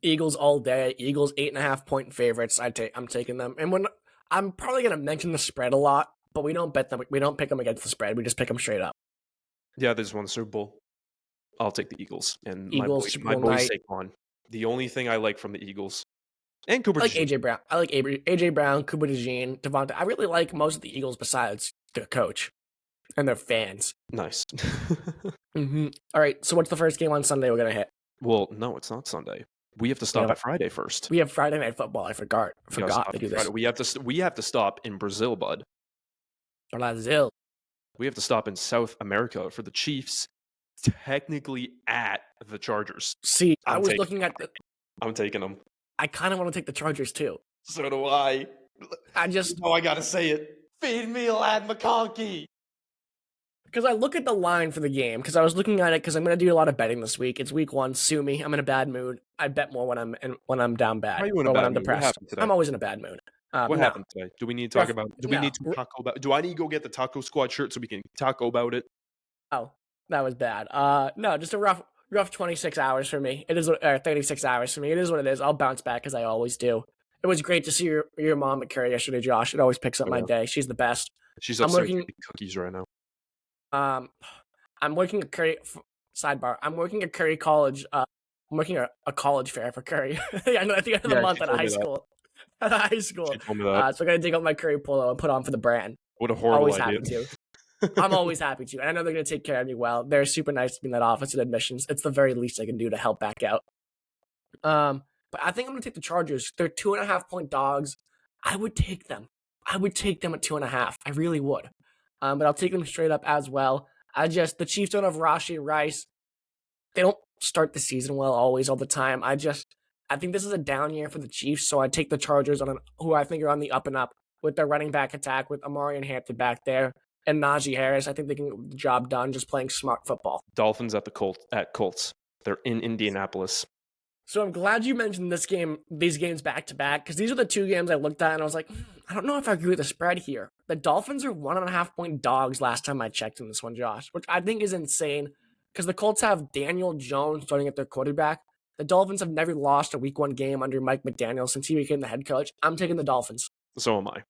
Eagles all day. Eagles 8.5-point favorites. I'm taking them. And I'm probably gonna mention the spread a lot, but we don't bet them. We don't pick them against the spread. We just pick them straight up. Yeah, they just won the Super Bowl. I'll take the Eagles and Eagles, my boy Saquon. The only thing I like from the Eagles and Cooper. I like AJ Brown. I like AJ Brown, Cooper DeJean, Devonta. I really like most of the Eagles besides their coach and their fans. Nice. Mm-hmm. All right. So what's the first game on Sunday we're gonna hit? Well, no, it's not Sunday. We have to stop at Friday first. We have Friday Night Football. I forgot to do this. We have to stop in Brazil, bud. Brazil. We have to stop in South America for the Chiefs, technically at the Chargers. See, I was looking at I'm taking them. I kind of want to take the Chargers too. So do I. I just I gotta say it. Feed me, Lad McConkey. because I look at the line for the game because I was looking at it because I'm going to do a lot of betting this week. It's week 1. Sue me. I'm in a bad mood. I bet more when I'm down bad Why are you in a or when bad I'm mood? What depressed. happened today? I'm always in a bad mood. What no. happened today? Do we need to talk about? Do we no. need to taco about? Do I need to go get the Taco Squad shirt so we can taco about it? Oh, that was bad. No, just a rough 26 hours for me. It is 36 hours for me. It is what it is. I'll bounce back as I always do. It was great to see your mom at Curry yesterday, Josh. It always picks up my day. She's the best. She's I'm upstairs working. eating cookies right now. I'm working at Curry. Sidebar. I'm working at Curry College. I'm working a college fair for Curry. At the end of the month at a high school. At a high school. She told me that. So I gotta dig up my Curry polo and put on for the brand. What a horrible Always idea. happy to. I'm always happy to. And I know they're gonna take care of me well. They're super nice to me in that office at admissions. It's the very least I can do to help back out. But I think I'm gonna take the Chargers. They're 2.5 point dogs. I would take them. I would take them at 2.5. I really would. But I'll take them straight up as well. The Chiefs don't have Rashi and Rice. They don't start the season well always all the time. I think this is a down year for the Chiefs, so I take the Chargers who I think are on the up and up with their running back attack with Amari and Hampton back there and Najee Harris. I think they can get the job done just playing smart football. Dolphins at Colts. They're in Indianapolis. So I'm glad you mentioned these games back to back, because these are the two games I looked at and I was like, I don't know if I agree with the spread here. The Dolphins are 1.5 point dogs last time I checked in this one, Josh, which I think is insane because the Colts have Daniel Jones starting at their quarterback. The Dolphins have never lost a week 1 game under Mike McDaniel since he became the head coach. I'm taking the Dolphins. So am I.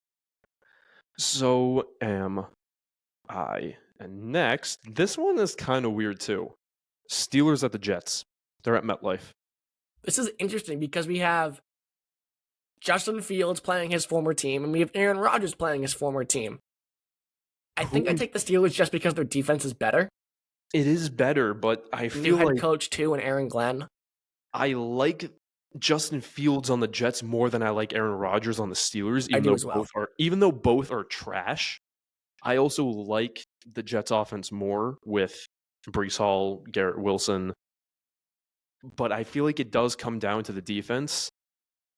So am I. And next, this one is kind of weird too. Steelers at the Jets. They're at MetLife. This is interesting because we have Justin Fields playing his former team, and we have Aaron Rodgers playing his former team. I think I take the Steelers just because their defense is better. It is better, but I feel New head like coach too, and Aaron Glenn. I like Justin Fields on the Jets more than I like Aaron Rodgers on the Steelers. I do as well. Even though both are trash, I also like the Jets offense more with Breece Hall, Garrett Wilson. But I feel like it does come down to the defense.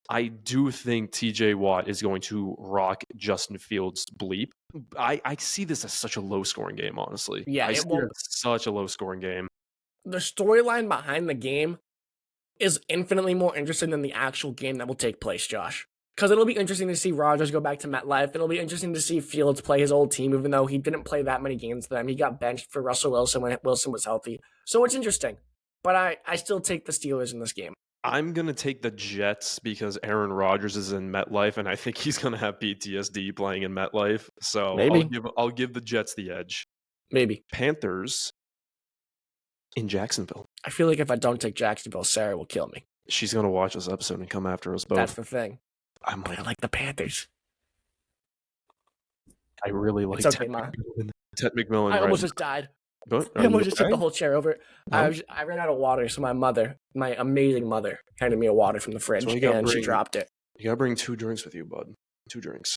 I do think TJ Watt is going to rock Justin Fields' bleep. I see this as such a low-scoring game, honestly. Yeah, I see it as such a low-scoring game. The storyline behind the game is infinitely more interesting than the actual game that will take place, Josh. Because it'll be interesting to see Rodgers go back to MetLife. It'll be interesting to see Fields play his old team, even though he didn't play that many games for them. He got benched for Russell Wilson when Wilson was healthy. So it's interesting. But I still take the Steelers in this game. I'm going to take the Jets because Aaron Rodgers is in MetLife, and I think he's going to have PTSD playing in MetLife. So maybe. I'll give the Jets the edge. Maybe. Panthers in Jacksonville. I feel like if I don't take Jacksonville, Sara will kill me. She's going to watch this episode and come after us both. That's the thing. I like the Panthers. I really like Ted McMillan. I almost just died. What? I almost just took the whole chair over. No? I ran out of water, so my amazing mother, handed me a water from the fridge, and she dropped it. You gotta bring 2 drinks with you, bud. 2 drinks.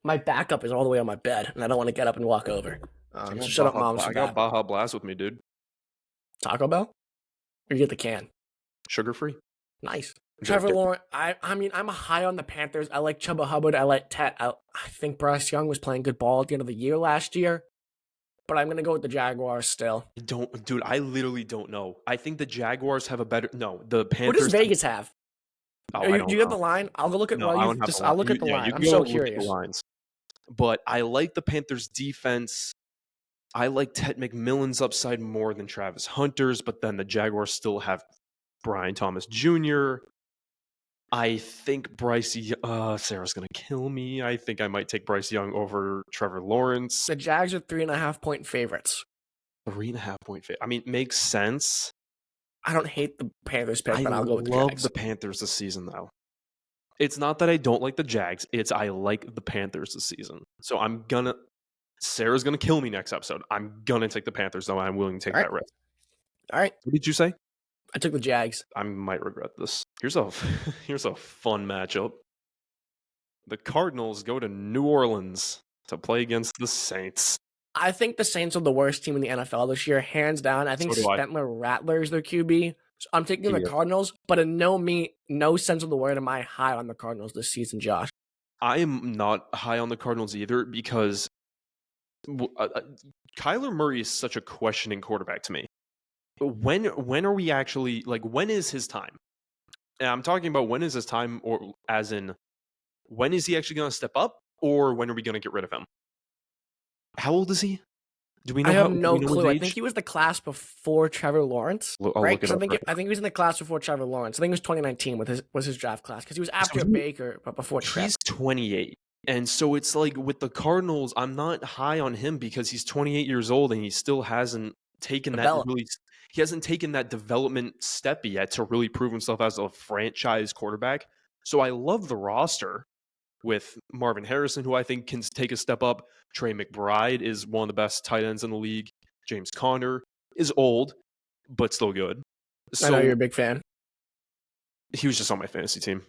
My backup is all the way on my bed, and I don't want to get up and walk over. So shut up, Mom. I got Baja Blast with me, dude. Taco Bell? Or you get the can? Sugar-free. Nice. Trevor Lawrence, I mean, I'm high on the Panthers. I like Chuba Hubbard. I like Tet. I think Bryce Young was playing good ball at the end of the year last year. But I'm going to go with the Jaguars still. Dude, I literally don't know. I think the Jaguars have the Panthers. What does Vegas have? Oh, do you have the line? I'll go look at I'll look at the line. I'm so curious. But I like the Panthers defense. I like Ted McMillan's upside more than Travis Hunter's, but then the Jaguars still have Brian Thomas Jr. I think Sarah's going to kill me. I think I might take Bryce Young over Trevor Lawrence. The Jags are 3.5 point favorites. 3.5 point favorite. I mean, it makes sense. I don't hate the Panthers pick, but I'll go with the Jags. I love the Panthers this season, though. It's not that I don't like the Jags. It's I like the Panthers this season. So Sarah's going to kill me next episode. I'm going to take the Panthers, though. I'm willing to take that risk. All right. What did you say? I took the Jags. I might regret this. Here's a fun matchup. The Cardinals go to New Orleans to play against the Saints. I think the Saints are the worst team in the NFL this year, hands down. I think Spencer Rattler is their QB. I'm taking Give the me that. Cardinals, but in no sense of the word am I high on the Cardinals this season, Josh. I am not high on the Cardinals either because Kyler Murray is such a questioning quarterback to me. When are we actually like? When is his time? And I'm talking about when is his time, or as in when is he actually going to step up, or when are we going to get rid of him? How old is he? Do we know I have do no we know his clue. I age? think he was the class before Trevor Lawrence, I'll right? look it Because I up. think Right I think he was in the class before Trevor Lawrence. I think it was 2019 was his draft class because he was after he- Baker but before Trevor. He's 28. And so it's like with the Cardinals, I'm not high on him because he's 28 years old and he still hasn't taken that Develop. he hasn't taken that development step yet to really prove himself as a franchise quarterback. So I love the roster with Marvin Harrison, who I think can take a step up. Trey McBride is one of the best tight ends in the league. James Conner is old, but still good. I know So you're a big fan. he was just on my fantasy team.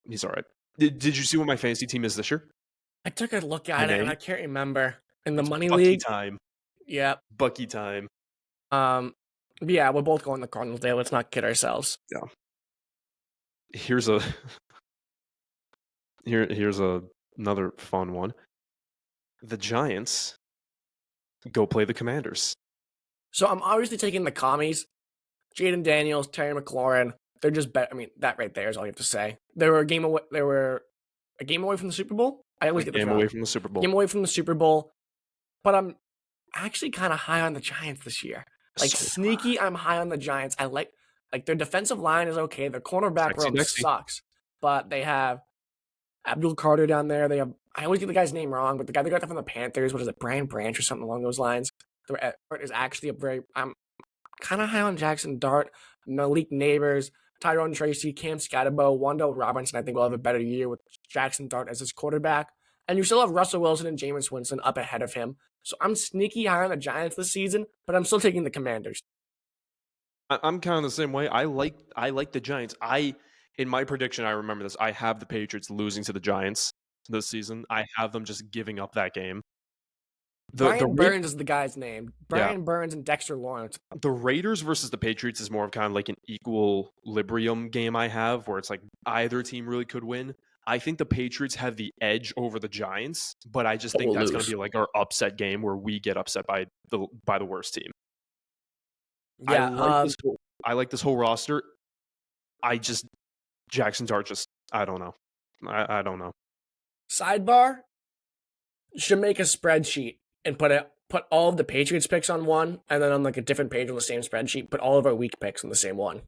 He's all right. Did you see what my fantasy team is this year? I took a look My at it and name? I can't remember. In the It's money Bucky league, time. yeah. Bucky time. Yeah, we're both going the Cardinals there. Let's not kid ourselves. Yeah. Here's another fun one. The Giants go play the Commanders. So I'm obviously taking the commies. Jaden Daniels, Terry McLaurin. They're just better. I mean, that right there is all you have to say. They were a game away. They were a game away from the Super Bowl. I always get the Game away from the Super Bowl. game away from the Super Bowl. But I'm actually kind of high on the Giants this year. Like So sneaky, I'm high on the Giants. I like their defensive line is okay. Their cornerback Sexy room Dexy. sucks, but they have Abdul Carter down there. They have I always get the guy's name wrong, but the guy they got from the Panthers, what is it, Brian Branch or something along those lines, is actually a very. I'm kind of high on Jackson Dart, Malik Neighbors, Tyrone Tracy, Cam Scatterbo, Wando Robinson. I think will have a better year with Jackson Dart as his quarterback. And you still have Russell Wilson and Jameis Winston up ahead of him. So I'm sneaky high on the Giants this season, but I'm still taking the Commanders. I'm kind of the same way. I like the Giants. In my prediction, I remember this. I have the Patriots losing to the Giants this season. I have them just giving up that game. Brian Burns is the guy's name. Brian Yeah. Burns and Dexter Lawrence. The Raiders versus the Patriots is more of kind of like an equilibrium game I have where it's like either team really could win. I think the Patriots have the edge over the Giants, but I just think that's going to be like our upset game where we get upset by the worst team. Yeah, I like this whole roster. Jackson Dart just I don't know. I don't know. sidebar, should make a spreadsheet and put all of the Patriots picks on one, and then on like a different page on the same spreadsheet, put all of our weak picks on the same one.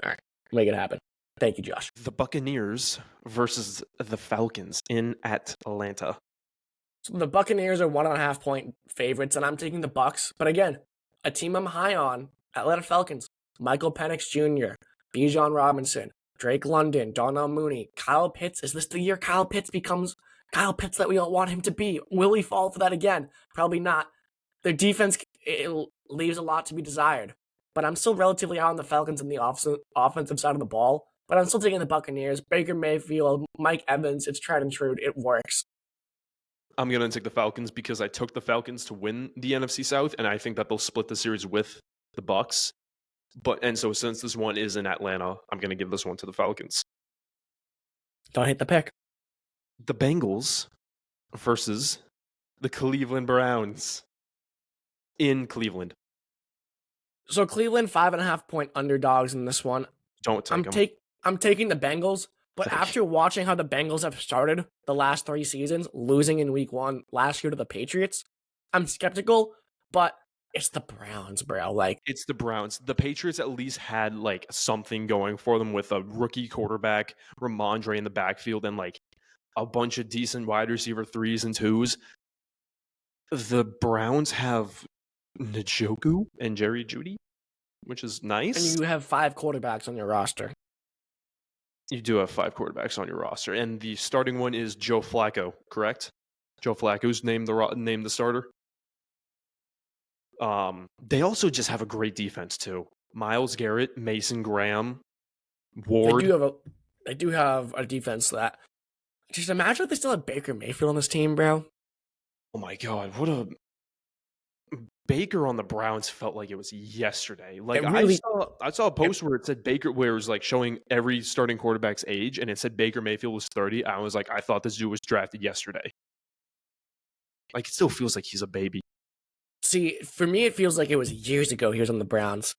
All right, make it happen. Thank you, Josh. The Buccaneers versus the Falcons in Atlanta. So the Buccaneers are 1.5 point favorites, and I'm taking the Bucs. But again, a team I'm high on, Atlanta Falcons, Michael Penix Jr., Bijan Robinson, Drake London, Darnell Mooney, Kyle Pitts. Is this the year Kyle Pitts becomes Kyle Pitts that we all want him to be? Will he fall for that again? Probably not. Their defense leaves a lot to be desired. But I'm still relatively high on the Falcons in the offensive side of the ball. But I'm still taking the Buccaneers. Baker Mayfield, Mike Evans, it's tried and true. It works. I'm going to take the Falcons because I took the Falcons to win the NFC South, and I think that they'll split the series with the Bucs. So since this one is in Atlanta, I'm going to give this one to the Falcons. Don't hit the pick. The Bengals versus the Cleveland Browns in Cleveland. So Cleveland 5.5 point underdogs in this one. Don't take them. I'm taking the Bengals, but after watching how the Bengals have started the last 3 seasons, losing in week 1 last year to the Patriots, I'm skeptical, but it's the Browns, bro. Like, it's the Browns. The Patriots at least had like something going for them with a rookie quarterback, Ramondre in the backfield, and like a bunch of decent wide receiver 3s and 2s. The Browns have Njoku and Jerry Jeudy, which is nice. And you have 5 quarterbacks on your roster. You do have 5 quarterbacks on your roster, and the starting one is Joe Flacco, correct? Joe Flacco's named the starter. They also just have a great defense too. Myles Garrett, Mason Graham, Ward. They do have a defense that. Just imagine if they still had Baker Mayfield on this team, bro. Oh my God, what a Baker on the Browns felt like it was yesterday. Like It really, I saw a post where it said Baker, where it was like showing every starting quarterback's age, and it said Baker Mayfield was 30. I was like, I thought this dude was drafted yesterday. Like, it still feels like he's a baby. see, for me, it feels like it was years ago he was on the Browns.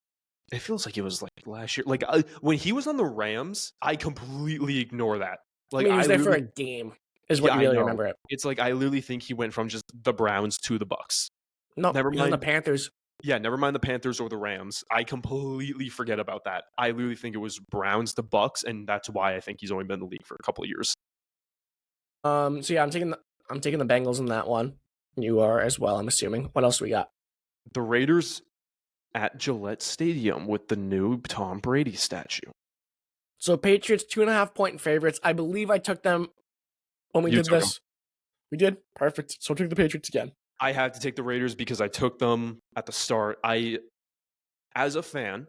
It feels like it was like last year. Like when he was on the Rams, I completely ignore that. Like I mean, he was there for a literally, game, is what yeah, you I really know. remember it. It's like I literally think he went from just the Browns to the Bucks. No, Never he was on the mind. Panthers. Yeah, never mind the Panthers or the Rams. I completely forget about that. I literally think it was Browns to Bucks, and that's why I think he's only been in the league for a couple of years. So yeah, I'm taking the Bengals in that one. You are as well, I'm assuming. What else do we got? The Raiders at Gillette Stadium with the new Tom Brady statue. So Patriots 2.5-point favorites. I believe I took them when we You did took this. We did perfect. So I took the Patriots again. I had to take the Raiders because I took them at the start. As a fan,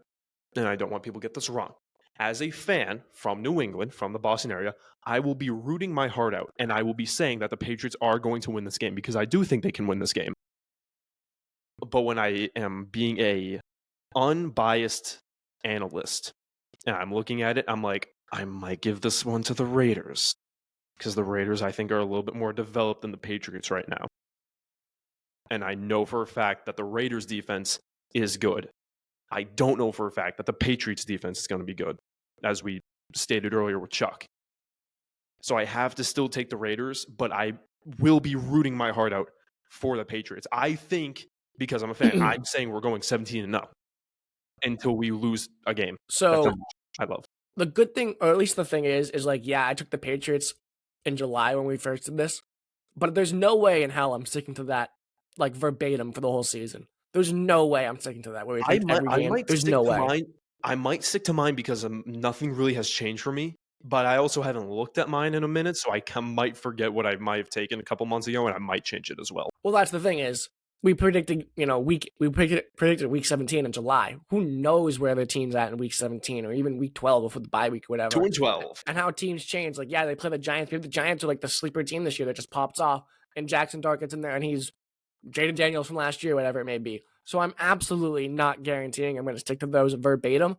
and I don't want people to get this wrong, as a fan from New England, from the Boston area, I will be rooting my heart out, and I will be saying that the Patriots are going to win this game because I do think they can win this game. But when I am being a unbiased analyst and I'm looking at it, I'm like, I might give this one to the Raiders because the Raiders, I think, are a little bit more developed than the Patriots right now. And I know for a fact that the Raiders defense is good. I don't know for a fact that the Patriots defense is going to be good, as we stated earlier with Chuck. So I have to still take the Raiders, but I will be rooting my heart out for the Patriots. I think, because I'm a fan, I'm saying we're going 17-0 until we lose a game. So That's how much I love. the good thing, or at least the thing is like, yeah, I took the Patriots in July when we first did this, but there's no way in hell I'm sticking to that like verbatim for the whole season. There's no way I'm sticking to that where we picked every game. There's no way. Mine. I might stick to mine because nothing really has changed for me. But I also haven't looked at mine in a minute, so I might forget what I might have taken a couple months ago, and I might change it as well. Well, that's the thing is we predicted, predicted week 17 in July. Who knows where the team's at in week 17 or even week 12 before the bye week or whatever. 2-12. And how teams change. Like, yeah, they play the Giants. Maybe the Giants are like the sleeper team this year that just pops off, and Jackson Dart gets in there, and he's Jaden Daniels from last year, whatever it may be. So I'm absolutely not guaranteeing I'm going to stick to those verbatim.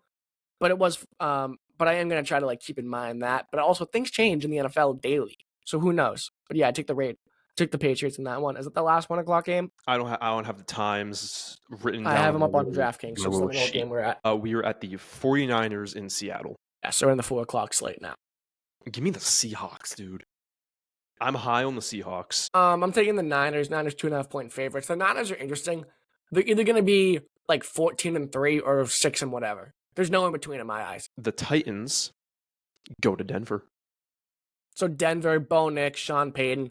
But but I am going to try to like keep in mind that. But also things change in the NFL daily, so who knows? But yeah, I took the Patriots in that one. Is it the last 1:00 game? I don't have the times written down. I have them up on DraftKings, so let me know what game we're at. We are at the 49ers in Seattle. Yeah, so we're in the 4:00 slate now. Give me the Seahawks, dude. I'm high on the Seahawks. I'm taking the Niners. Niners 2.5-point favorites. The Niners are interesting. They're either going to be like 14-3 or 6 and whatever. There's no in between in my eyes. The Titans go to Denver. So Denver, Bo Nix, Sean Payton,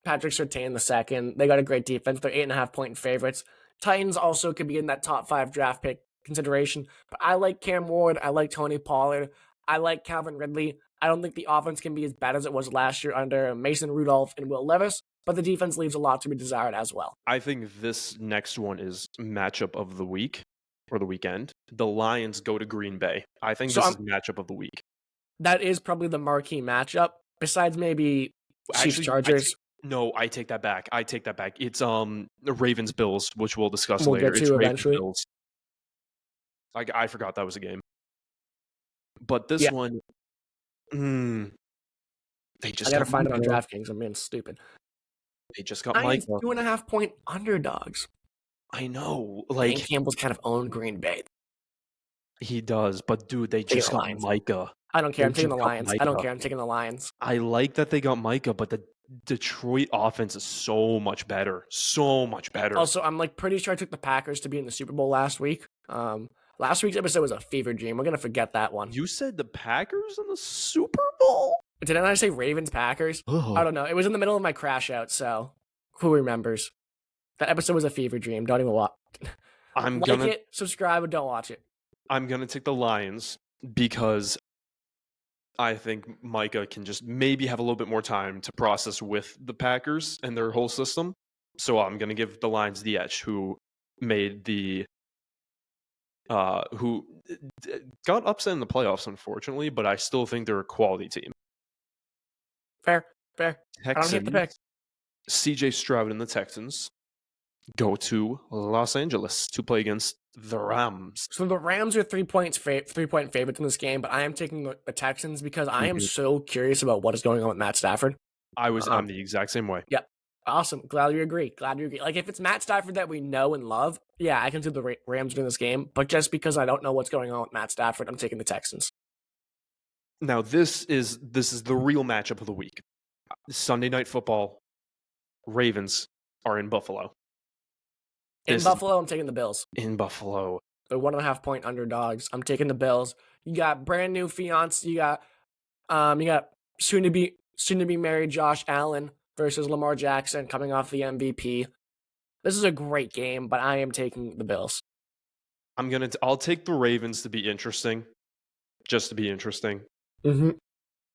Patrick Surtain II. They got a great defense. They're 8.5-point favorites. Titans also could be in that top 5 draft pick consideration. But I like Cam Ward. I like Tony Pollard. I like Calvin Ridley. I don't think the offense can be as bad as it was last year under Mason Rudolph and Will Levis, but the defense leaves a lot to be desired as well. I think this next one is matchup of the week or the weekend. The Lions go to Green Bay. I think this is matchup of the week. That is probably the marquee matchup, besides maybe Chiefs Chargers. I take that back. It's the Ravens Bills, which we'll discuss later. Get to eventually. Bills. I forgot that was a game. But this one, they just I gotta find it on DraftKings. I'm being stupid. They just got Micah. 2.5-point underdogs. I know. Dan Campbell's kind of owned Green Bay. He does, but dude, they just got Micah. I don't care. I'm taking the Lions. I don't care. I'm taking the Lions. I like that they got Micah, but the Detroit offense is so much better. So much better. Also, I'm like pretty sure I took the Packers to be in the Super Bowl last week. Last week's episode was a fever dream. We're gonna forget that one. You said the Packers in the Super Bowl? Didn't I say Ravens Packers? I don't know. It was in the middle of my crash out, so who remembers? That episode was a fever dream. Don't even watch. Subscribe, but don't watch it. I'm gonna take the Lions because I think Micah can just maybe have a little bit more time to process with the Packers and their whole system. So I'm gonna give the Lions the edge, who got upset in the playoffs, unfortunately, but I still think they're a quality team. Fair. Texans, I don't hate the pick. CJ Stroud and the Texans go to Los Angeles to play against the Rams. So the Rams are 3-point favorites in this game, but I am taking the Texans because I am so curious about what is going on with Matt Stafford. I'm the exact same way. Yep. Awesome. Glad you agree. Like, if it's Matt Stafford that we know and love, yeah, I can see the Rams win this game. But just because I don't know what's going on with Matt Stafford, I'm taking the Texans. Now, this is the real matchup of the week. Sunday Night Football, Ravens are in Buffalo. In Buffalo, I'm taking the Bills. In Buffalo. They're 1.5-point underdogs. I'm taking the Bills. You got brand new fiance. You got soon to be married Josh Allen versus Lamar Jackson coming off the MVP. This is a great game, but I am taking the Bills. I'll take the Ravens to be interesting, just to be interesting. Mm-hmm.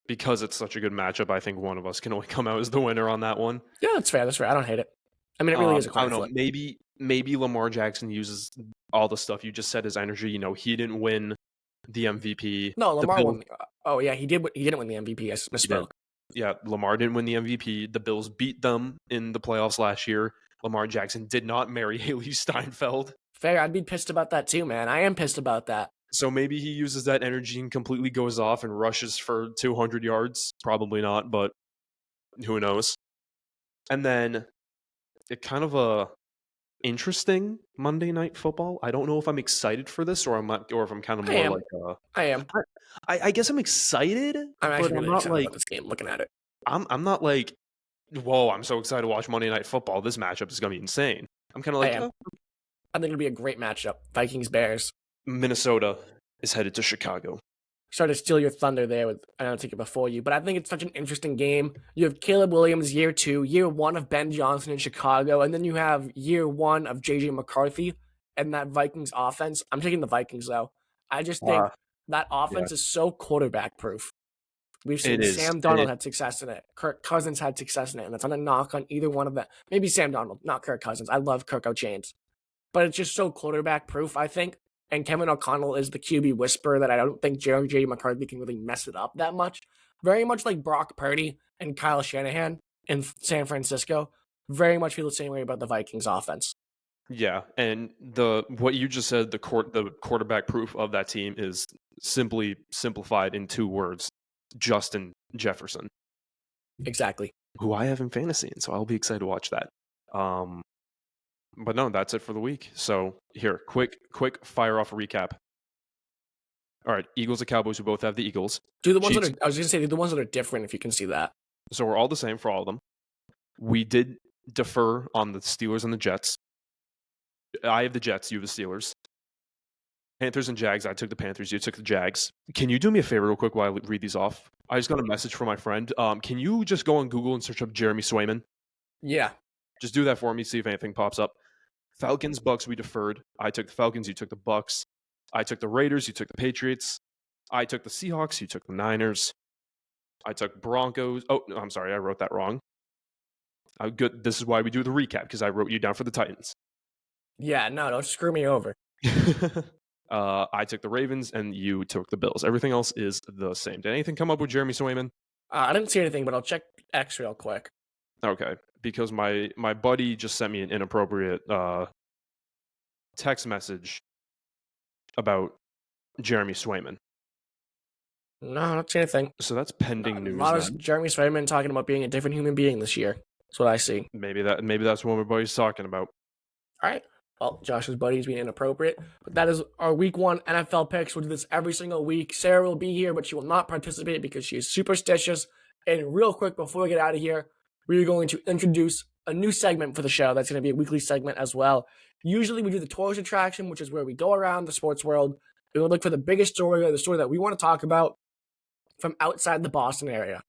Because it's such a good matchup, I think one of us can only come out as the winner on that one. Yeah, that's fair. I don't hate it. I mean, it really is a coin flip. I don't know. Maybe Lamar Jackson uses all the stuff you just said, his energy. You know, he didn't win the MVP. No, Lamar won. Oh yeah, he did. He didn't win the MVP. I misspoke. Yeah, Lamar didn't win the MVP. The Bills beat them in the playoffs last year. Lamar Jackson did not marry Haley Steinfeld. Fair. I'd be pissed about that too, man. I am pissed about that. So maybe he uses that energy and completely goes off and rushes for 200 yards. Probably not, but who knows? And then it kind of a interesting Monday Night Football. I don't know if I'm excited for this or if I'm kind of more like. I am. I guess I'm excited. I'm actually really excited about this game. Looking at it, I'm not like, whoa! I'm so excited to watch Monday Night Football. This matchup is gonna be insane. I'm kind of like, I think it'll be a great matchup. Vikings Bears. Minnesota is headed to Chicago. Sorry to steal your thunder there. I don't take it before you, but I think it's such an interesting game. You have Caleb Williams year 2, year 1 of Ben Johnson in Chicago, and then you have year 1 of JJ McCarthy and that Vikings offense. I'm taking the Vikings though. I just think that offense is so quarterback proof. We've seen Sam Darnold had success in it. Kirk Cousins had success in it, and that's not a knock on either one of them. Maybe Sam Darnold, not Kirk Cousins. I love Kirk O'Chains. But it's just so quarterback proof, I think. And Kevin O'Connell is the QB whisperer that I don't think J.J. McCarthy can really mess it up that much. Very much like Brock Purdy and Kyle Shanahan in San Francisco. Very much feel the same way about the Vikings offense. Yeah, and what you just said, the quarterback proof of that team is simply simplified in 2 words: Justin Jefferson. Exactly. Who I have in fantasy, and so I'll be excited to watch that. But no, that's it for the week. So here, quick fire off a recap. All right, Eagles and Cowboys, we both have the Eagles. I was going to say, the ones that are different, if you can see that. So we're all the same for all of them. We did defer on the Steelers and the Jets. I have the Jets, you have the Steelers. Panthers and Jags, I took the Panthers, you took the Jags. Can you do me a favor real quick while I read these off? I just got a message from my friend. Can you just go on Google and search up Jeremy Swayman? Yeah. Just do that for me, see if anything pops up. Falcons, Bucks, we deferred. I took the Falcons, you took the Bucks. I took the Raiders, you took the Patriots. I took the Seahawks, you took the Niners. I took Broncos. Oh, no, I'm sorry, I wrote that wrong. Good. This is why we do the recap, because I wrote you down for the Titans. Yeah, no, don't screw me over. I took the Ravens, and you took the Bills. Everything else is the same. Did anything come up with Jeremy Swayman? I didn't see anything, but I'll check X real quick. Okay, because my buddy just sent me an inappropriate text message about Jeremy Swayman. No, I don't see anything. So that's pending news. A lot of Jeremy Swayman talking about being a different human being this year. That's what I see. Maybe that's what my buddy's talking about. All right. Well, Josh's buddy's being inappropriate. But that is our week 1 NFL picks. We'll do this every single week. Sarah will be here, but she will not participate because she is superstitious. And real quick, before we get out of here, we're going to introduce a new segment for the show. That's going to be a weekly segment as well. Usually we do the tourist attraction, which is where we go around the sports world. We will look for the biggest story or the story that we want to talk about from outside the Boston area.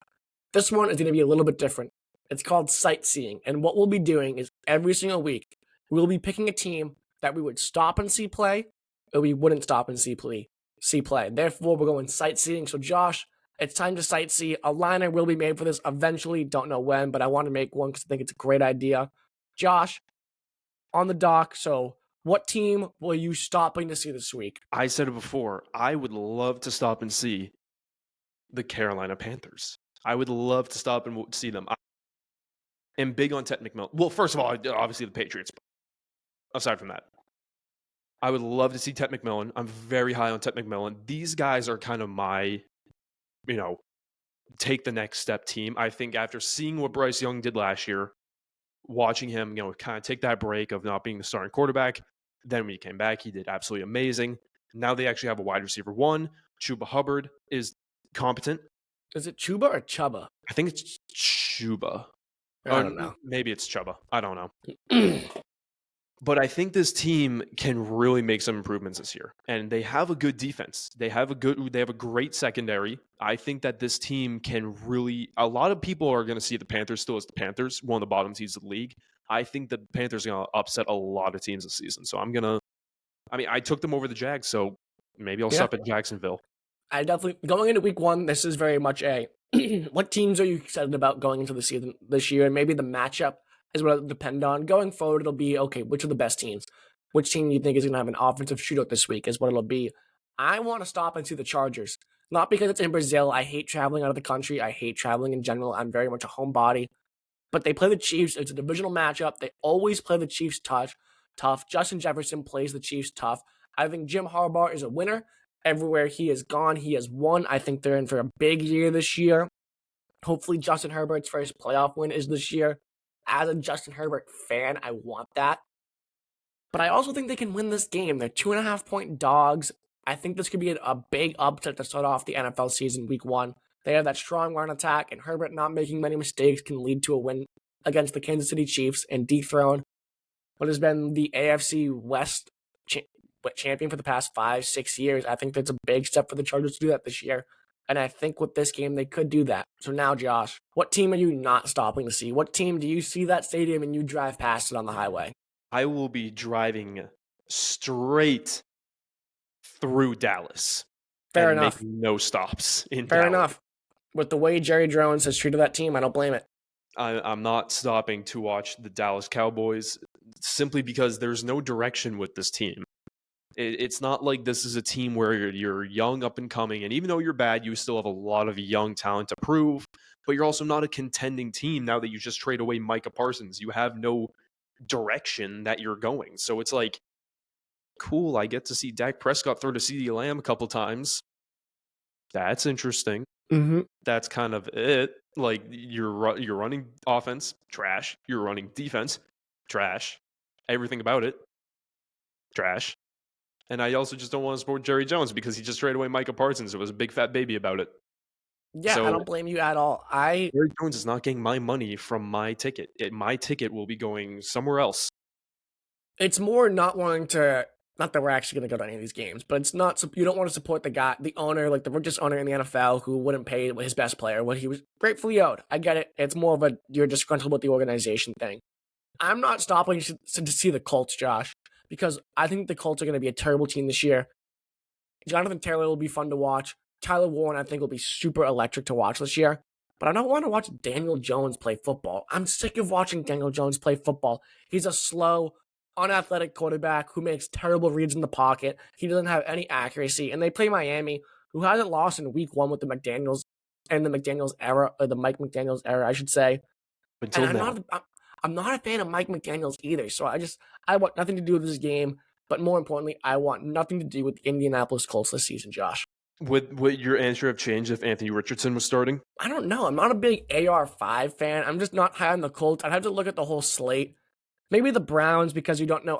This one is going to be a little bit different. It's called sightseeing. And what we'll be doing is every single week, we'll be picking a team that we would stop and see play, or we wouldn't stop and see play. Therefore, we're going sightseeing. So Josh, it's time to sightsee. A liner will be made for this eventually. Don't know when, but I want to make one because I think it's a great idea. Josh, on the dock. So what team will you stopping to see this week? I said it before. I would love to stop and see the Carolina Panthers. I would love to stop and see them. I'm big on Ted McMillan. Well, first of all, obviously the Patriots. aside from that, I would love to see Ted McMillan. I'm very high on Ted McMillan. These guys are kind of my, take the next step team. I think after seeing what Bryce Young did last year, watching him, kind of take that break of not being the starting quarterback. Then when he came back, he did absolutely amazing. Now they actually have a wide receiver one. Chuba Hubbard is competent. Is it Chuba or Chuba? I think it's Chuba. I don't know. Maybe it's Chuba. I don't know. But I think this team can really make some improvements this year. And they have a good defense. They have a great secondary. I think that this team can really, a lot of people are going to see the Panthers still as the Panthers, one of the bottom teams of the league. I think the Panthers are going to upset a lot of teams this season. So I took them over the Jags, so maybe I'll stop at Jacksonville. I definitely, going into week one, this is very much what teams are you excited about going into the season this year? And maybe the matchup is what it'll depend on. Going forward, it'll be, okay, which are the best teams? Which team do you think is going to have an offensive shootout this week is what it'll be. I want to stop and see the Chargers. Not because it's in Brazil. I hate traveling out of the country. I hate traveling in general. I'm very much a homebody. But they play the Chiefs. It's a divisional matchup. They always play the Chiefs tough. Justin Jefferson plays the Chiefs tough. I think Jim Harbaugh is a winner. Everywhere he has gone, he has won. I think they're in for a big year this year. Hopefully Justin Herbert's first playoff win is this year. As a Justin Herbert fan, I want that. But I also think they can win this game. They're 2.5-point dogs. I think this could be a big upset to start off the NFL season week one. They have that strong run attack, and Herbert not making many mistakes can lead to a win against the Kansas City Chiefs and dethrone what has been the AFC West champion for the past 5-6 years. I think that's a big step for the Chargers to do that this year. And I think with this game, they could do that. So now, Josh, what team are you not stopping to see? What team do you see that stadium and you drive past it on the highway? I will be driving straight through Dallas. Fair enough. Make no stops in Fair Dallas. enough. With the way Jerry Jones has treated that team, I don't blame it. I'm not stopping to watch the Dallas Cowboys simply because there's no direction with this team. It's not like this is a team where you're young, up and coming, and even though you're bad, you still have a lot of young talent to prove, but you're also not a contending team now that you just trade away Micah Parsons. You have no direction that you're going. So it's like, cool, I get to see Dak Prescott throw to CeeDee Lamb a couple times. That's interesting. Mm-hmm. That's kind of it. Like, you're running offense, trash. You're running defense, trash. Everything about it, trash. And I also just don't want to support Jerry Jones because he just traded away Micah Parsons. It was a big fat baby about it. Yeah, so, I don't blame you at all. Jerry Jones is not getting my money from my ticket. My ticket will be going somewhere else. It's more not wanting to, not that we're actually going to go to any of these games, but it's not, you don't want to support the owner, like the richest owner in the NFL who wouldn't pay his best player what he was gratefully owed. I get it. It's more of you're disgruntled with the organization thing. I'm not stopping to see the Colts, Josh, because I think the Colts are going to be a terrible team this year. Jonathan Taylor will be fun to watch. Tyler Warren, I think, will be super electric to watch this year. But I don't want to watch Daniel Jones play football. I'm sick of watching Daniel Jones play football. He's a slow, unathletic quarterback who makes terrible reads in the pocket. He doesn't have any accuracy. And they play Miami, who hasn't lost in week one with the McDaniels and the McDaniels era, or the Mike McDaniels era, I should say. Until now. I'm not a fan of Mike McDaniels either. So I want nothing to do with this game. But more importantly, I want nothing to do with the Indianapolis Colts this season, Josh. Would your answer have changed if Anthony Richardson was starting? I don't know. I'm not a big AR5 fan. I'm just not high on the Colts. I'd have to look at the whole slate. Maybe the Browns, because you don't know,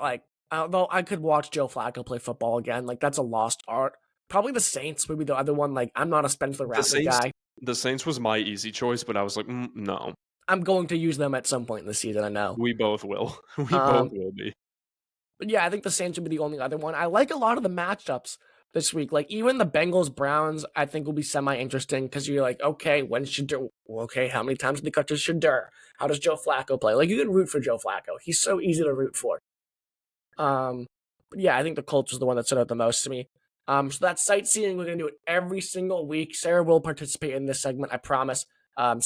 although I could watch Joe Flacco play football again. That's a lost art. Probably the Saints would be the other one. I'm not a Spencer Rattler guy. The Saints was my easy choice, but I was like, no. I'm going to use them at some point in the season, I know. We both will. We both will be. But yeah, I think the Saints would be the only other one. I like a lot of the matchups this week. Even the Bengals-Browns, I think will be semi-interesting because you're like, okay, when Shadur? Okay, how many times did they cut to Shadur? How does Joe Flacco play? You can root for Joe Flacco. He's so easy to root for. But yeah, I think the Colts was the one that stood out the most to me. So that's sightseeing. We're going to do it every single week. Sarah will participate in this segment, I promise.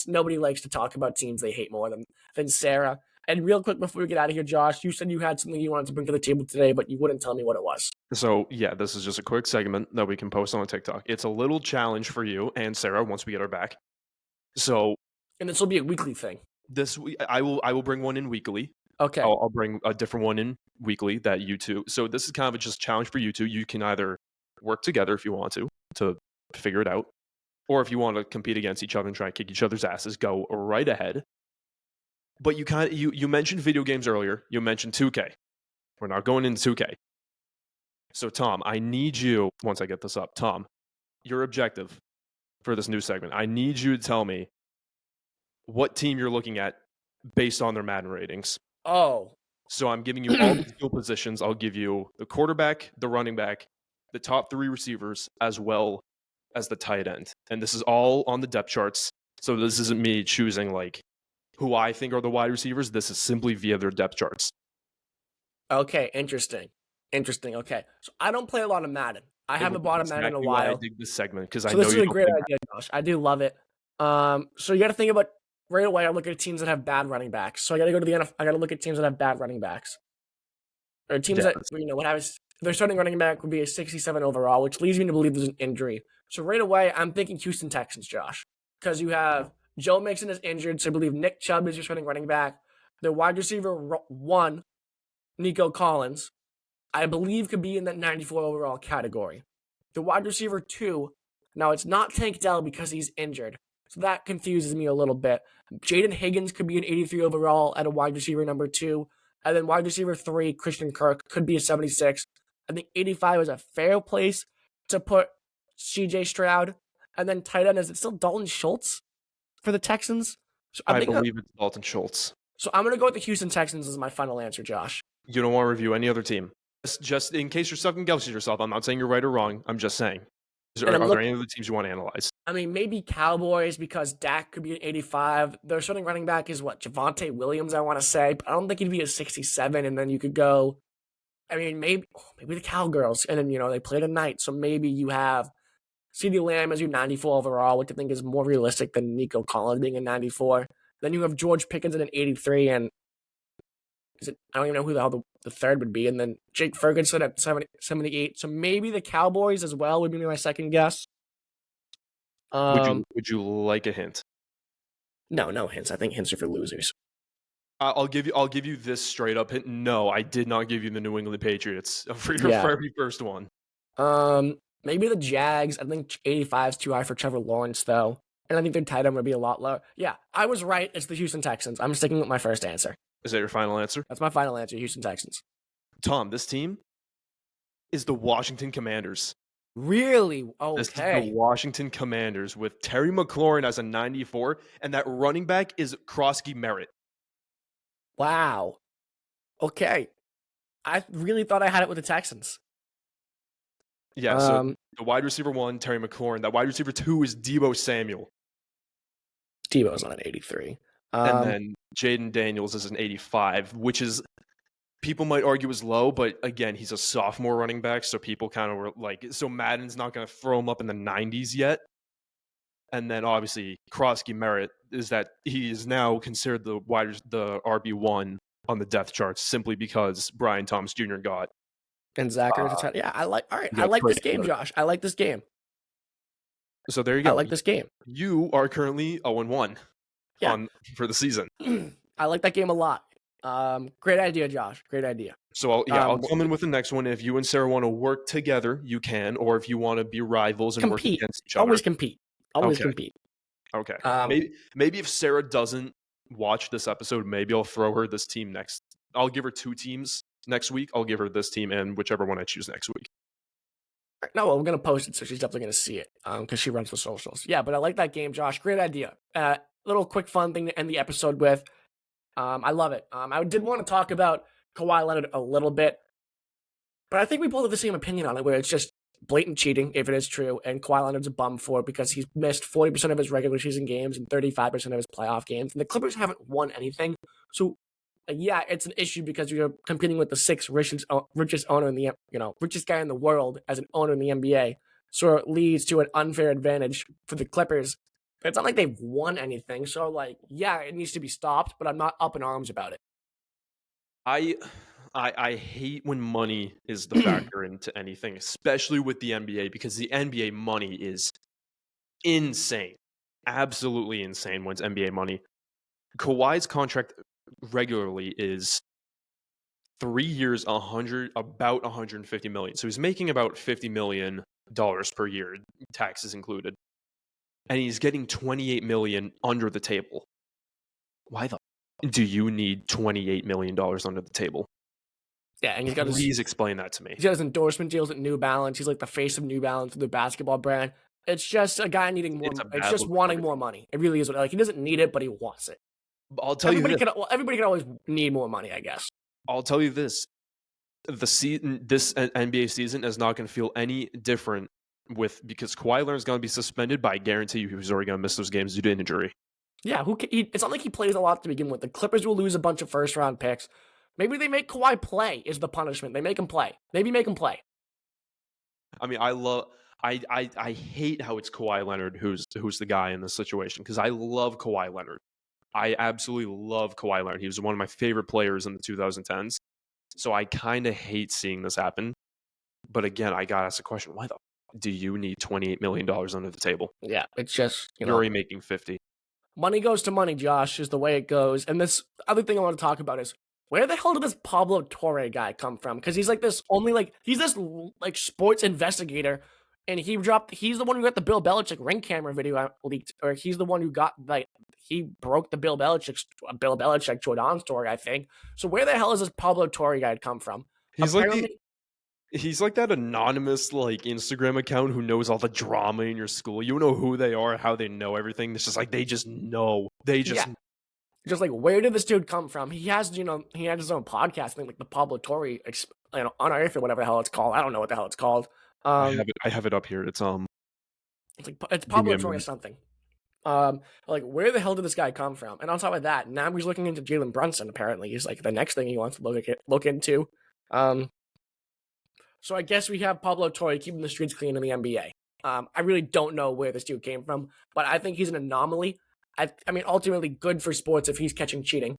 Nobody likes to talk about teams they hate more than Sarah. And real quick before we get out of here, Josh, you said you had something you wanted to bring to the table today, but you wouldn't tell me what it was. So, yeah, this is just a quick segment that we can post on TikTok. It's a little challenge for you and Sarah once we get her back. So, and this will be a weekly thing. This week, I will bring one in weekly. Okay. I'll bring a different one in weekly that you two. So this is kind of a just challenge for you two. You can either work together if you want to figure it out, or if you want to compete against each other and try and kick each other's asses, go right ahead. But you mentioned video games earlier. You mentioned 2K. We're not going into 2K. So Tom, I need you, once I get this up, Tom, your objective for this new segment. I need you to tell me what team you're looking at based on their Madden ratings. Oh. So I'm giving you all the skill positions. I'll give you the quarterback, the running back, the top 3 receivers, as well as the tight end. And this is all on the depth charts. So this isn't me choosing like who I think are the wide receivers. This is simply via their depth charts. Okay, interesting. Okay. So I don't play a lot of Madden. I haven't bought a Madden in a Exactly why I while. dig this segment, because I So know this is you a don't great play Madden. idea, Josh. I do love it. So you got to think about right away. I look at teams that have bad running backs. So I got to go to the NFL. I got to look at teams that have bad running backs, or teams Yeah. that when I was their starting running back would be a 67 overall, which leads me to believe there's an injury. So right away, I'm thinking Houston Texans, Josh, because you have Joe Mixon is injured, so I believe Nick Chubb is your starting running back. The wide receiver 1, Nico Collins, I believe could be in that 94 overall category. The wide receiver 2, now it's not Tank Dell because he's injured, so that confuses me a little bit. Jaden Higgins could be an 83 overall at a wide receiver number 2, and then wide receiver 3, Christian Kirk, could be a 76. I think 85 is a fair place to put CJ Stroud, and then tight end, is it still Dalton Schultz for the Texans? So I believe it's Dalton Schultz. So I'm going to go with the Houston Texans as my final answer, Josh. You don't want to review any other team. Just in case you're second guessing yourself, I'm not saying you're right or wrong. I'm just saying. Are there any other teams you want to analyze? I mean, maybe Cowboys because Dak could be an 85. Their starting running back is what? Javonte Williams, I want to say. But I don't think he'd be a 67. And then you could go, I mean, maybe the Cowgirls. And then, they play tonight. So maybe you have CeeDee Lamb as your 94 overall, which I think is more realistic than Nico Collins being a 94. Then you have George Pickens at an 83. And I don't even know who the hell the third would be. And then Jake Ferguson at 78. So maybe the Cowboys as well would be my second guess. Would you like a hint? No hints. I think hints are for losers. I'll give you this straight up hint. No, I did not give you the New England Patriots for your very first one. Maybe the Jags. I think 85 is too high for Trevor Lawrence though, and I think their tight end would be a lot lower. Yeah, I was right. It's the Houston Texans. I'm sticking with my first answer. Is that your final answer? That's my final answer. Houston Texans. Tom, this team is the Washington Commanders. Really? Okay. This is the Washington Commanders with Terry McLaurin as a 94, and that running back is Krosky Merritt. Wow. Okay. I really thought I had it with the Texans. Yeah, so the wide receiver 1, Terry McLaurin. That wide receiver 2 is Deebo Samuel. Deebo's on an 83. And then Jaden Daniels is an 85, which is, people might argue is low, but again, he's a sophomore running back, so people kind of were like, so Madden's not going to throw him up in the 90s yet. And then obviously Krosky Merritt is that he is now considered the RB1 on the depth charts simply because Brian Thomas Jr. got. And Zachary, yeah, I like this game, Josh. I like this game. So there you go. I like this game. You are currently 0-1 for the season. I like that game a lot. Great idea, Josh. Great idea. So I'll come in with the next one. If you and Sarah want to work together, you can, or if you want to be rivals and work against each other. Always compete. Compete. Okay. Maybe if Sarah doesn't watch this episode, maybe I'll throw her this team next. I'll give her 2 teams next week. I'll give her this team and whichever one I choose next week. No, well, we're going to post it, so she's definitely going to see it because she runs the socials. Yeah, but I like that game, Josh. Great idea. Little quick fun thing to end the episode with. I love it. I did want to talk about Kawhi Leonard a little bit, but I think we both have the same opinion on it, where it's just blatant cheating, if it is true, and Kawhi Leonard's a bum for it because he's missed 40% of his regular season games and 35% of his playoff games, and the Clippers haven't won anything. So, yeah, it's an issue because you're competing with the 6th richest owner in the, richest guy in the world as an owner in the NBA. So it leads to an unfair advantage for the Clippers. But it's not like they've won anything. So, yeah, it needs to be stopped, but I'm not up in arms about it. I hate when money is the factor into anything, especially with the NBA, because the NBA money is insane. Absolutely insane when it's NBA money. Kawhi's contract regularly is 3 years, about 150 million. So he's making about $50 million per year, taxes included. And he's getting 28 million under the table. Why the do you need $28 million under the table? Yeah, and Please explain that to me. he's got his endorsement deals at New Balance. He's like the face of New Balance, the basketball brand. It's just a guy needing more. It's a It's bad just look for wanting everything. more money. It really is. Like, he doesn't need it, but he wants it. I'll tell you this. Everybody can always need more money, I guess. I'll tell you this. This NBA season is not going to feel any different because Kawhi Leonard's going to be suspended, but I guarantee you he's already going to miss those games due to injury. Yeah, it's not like he plays a lot to begin with. The Clippers will lose a bunch of first-round picks. Maybe they make Kawhi play is the punishment. They make him play. Maybe make him play. I mean, I hate how it's Kawhi Leonard who's the guy in this situation because I love Kawhi Leonard. I absolutely love Kawhi Leonard. He was one of my favorite players in the 2010s. So I kind of hate seeing this happen. But again, I got to ask the question, why the do you need $28 million under the table? Yeah, it's just, You're already making 50. Money goes to money, Josh, is the way it goes. And this other thing I want to talk about is, where the hell did this Pablo Torre guy come from? Because he's like this he's this like sports investigator, and he's the one who got the Bill Belichick ring camera video leaked, or he's the one who got, like, he broke the Bill Belichick Jordan story, I think. So where the hell is this Pablo Torre guy come from? He's like that anonymous like Instagram account who knows all the drama in your school. You know who they are, how they know everything. It's just like they just know. Just like, where did this dude come from? He has his own podcast thing, like the Pablo Torre, on Earth or whatever the hell it's called. I don't know what the hell it's called. I have it up here. It's it's Pablo Torre or something. Like, where the hell did this guy come from? And on top of that, now he's looking into Jalen Brunson. Apparently, he's like the next thing he wants to look into. So I guess we have Pablo Torre keeping the streets clean in the NBA. I really don't know where this dude came from, but I think he's an anomaly. I mean, ultimately good for sports if he's catching cheating.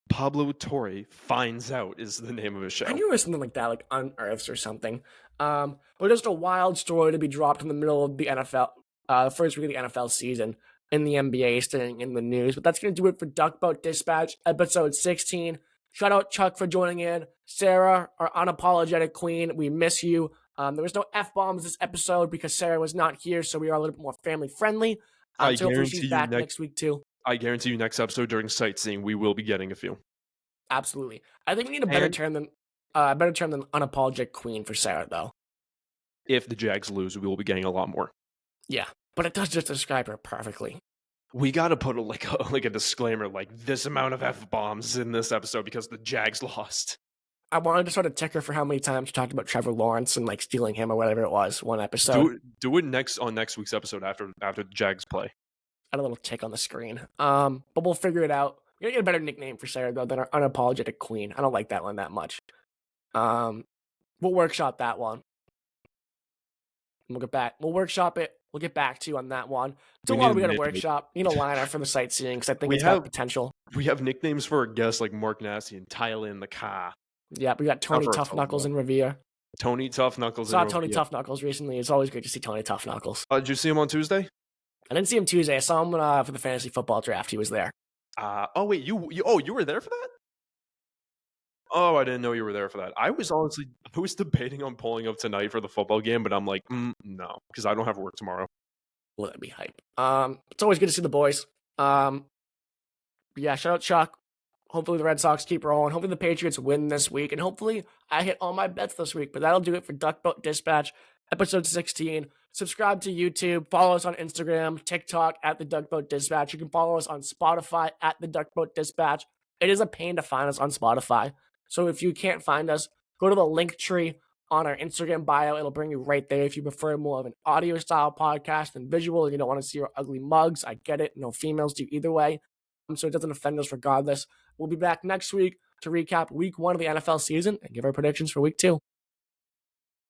Pablo Torre Finds Out is the name of his show. I knew it was something like that, like Unearths or something. But just a wild story to be dropped in the middle of the NFL, first week of the NFL season in the NBA, staying in the news. But that's going to do it for Duckboat Dispatch, episode 16. Shout out Chuck for joining in. Sara, our unapologetic queen, we miss you. There was no F-bombs this episode because Sara was not here, so we are a little bit more family-friendly. I so hopefully guarantee she's back next week, too. I guarantee you next episode during sightseeing, we will be getting a few. Absolutely. I think we need a better term than unapologetic queen for Sara, though. If the Jags lose, we will be getting a lot more. Yeah, but it does just describe her perfectly. We got to put a disclaimer, like this amount of F-bombs in this episode because the Jags lost. I wanted to sort of tick her for how many times she talked about Trevor Lawrence and like stealing him or whatever it was one episode. Do it next week's episode after the Jags play. Got a little tick on the screen. But we'll figure it out. We're gonna get a better nickname for Sara though than our unapologetic queen. I don't like that one that much. We'll workshop that one. We'll get back. We'll workshop it. We'll get back to you on that one. It's a lot we got to workshop. You know, liner for the sightseeing because I think it's got potential. We have nicknames for our guests like Mark Nasty and Tyler in the car. Yeah, we got Tony Tough Knuckles in Revere. Tony Tough Knuckles. Saw Tony Tough Knuckles recently. It's always great to see Tony Tough Knuckles. Did you see him on Tuesday? I didn't see him Tuesday. I saw him for the fantasy football draft. He was there. Oh wait, you were there for that? Oh, I didn't know you were there for that. I was debating on pulling up tonight for the football game, but I'm like, no, because I don't have work tomorrow. Well, that'd be hype. It's always good to see the boys. Yeah, shout out Chuck. Hopefully the Red Sox keep rolling. Hopefully the Patriots win this week, and hopefully I hit all my bets this week. But that'll do it for Duckboat Dispatch, episode 16. Subscribe to YouTube. Follow us on Instagram, TikTok at the Duckboat Dispatch. You can follow us on Spotify at the Duckboat Dispatch. It is a pain to find us on Spotify. So if you can't find us, go to the link tree on our Instagram bio. It'll bring you right there if you prefer more of an audio style podcast than visual and you don't want to see our ugly mugs. I get it. No females do either way. So it doesn't offend us regardless. We'll be back next week to recap week 1 of the NFL season and give our predictions for week 2.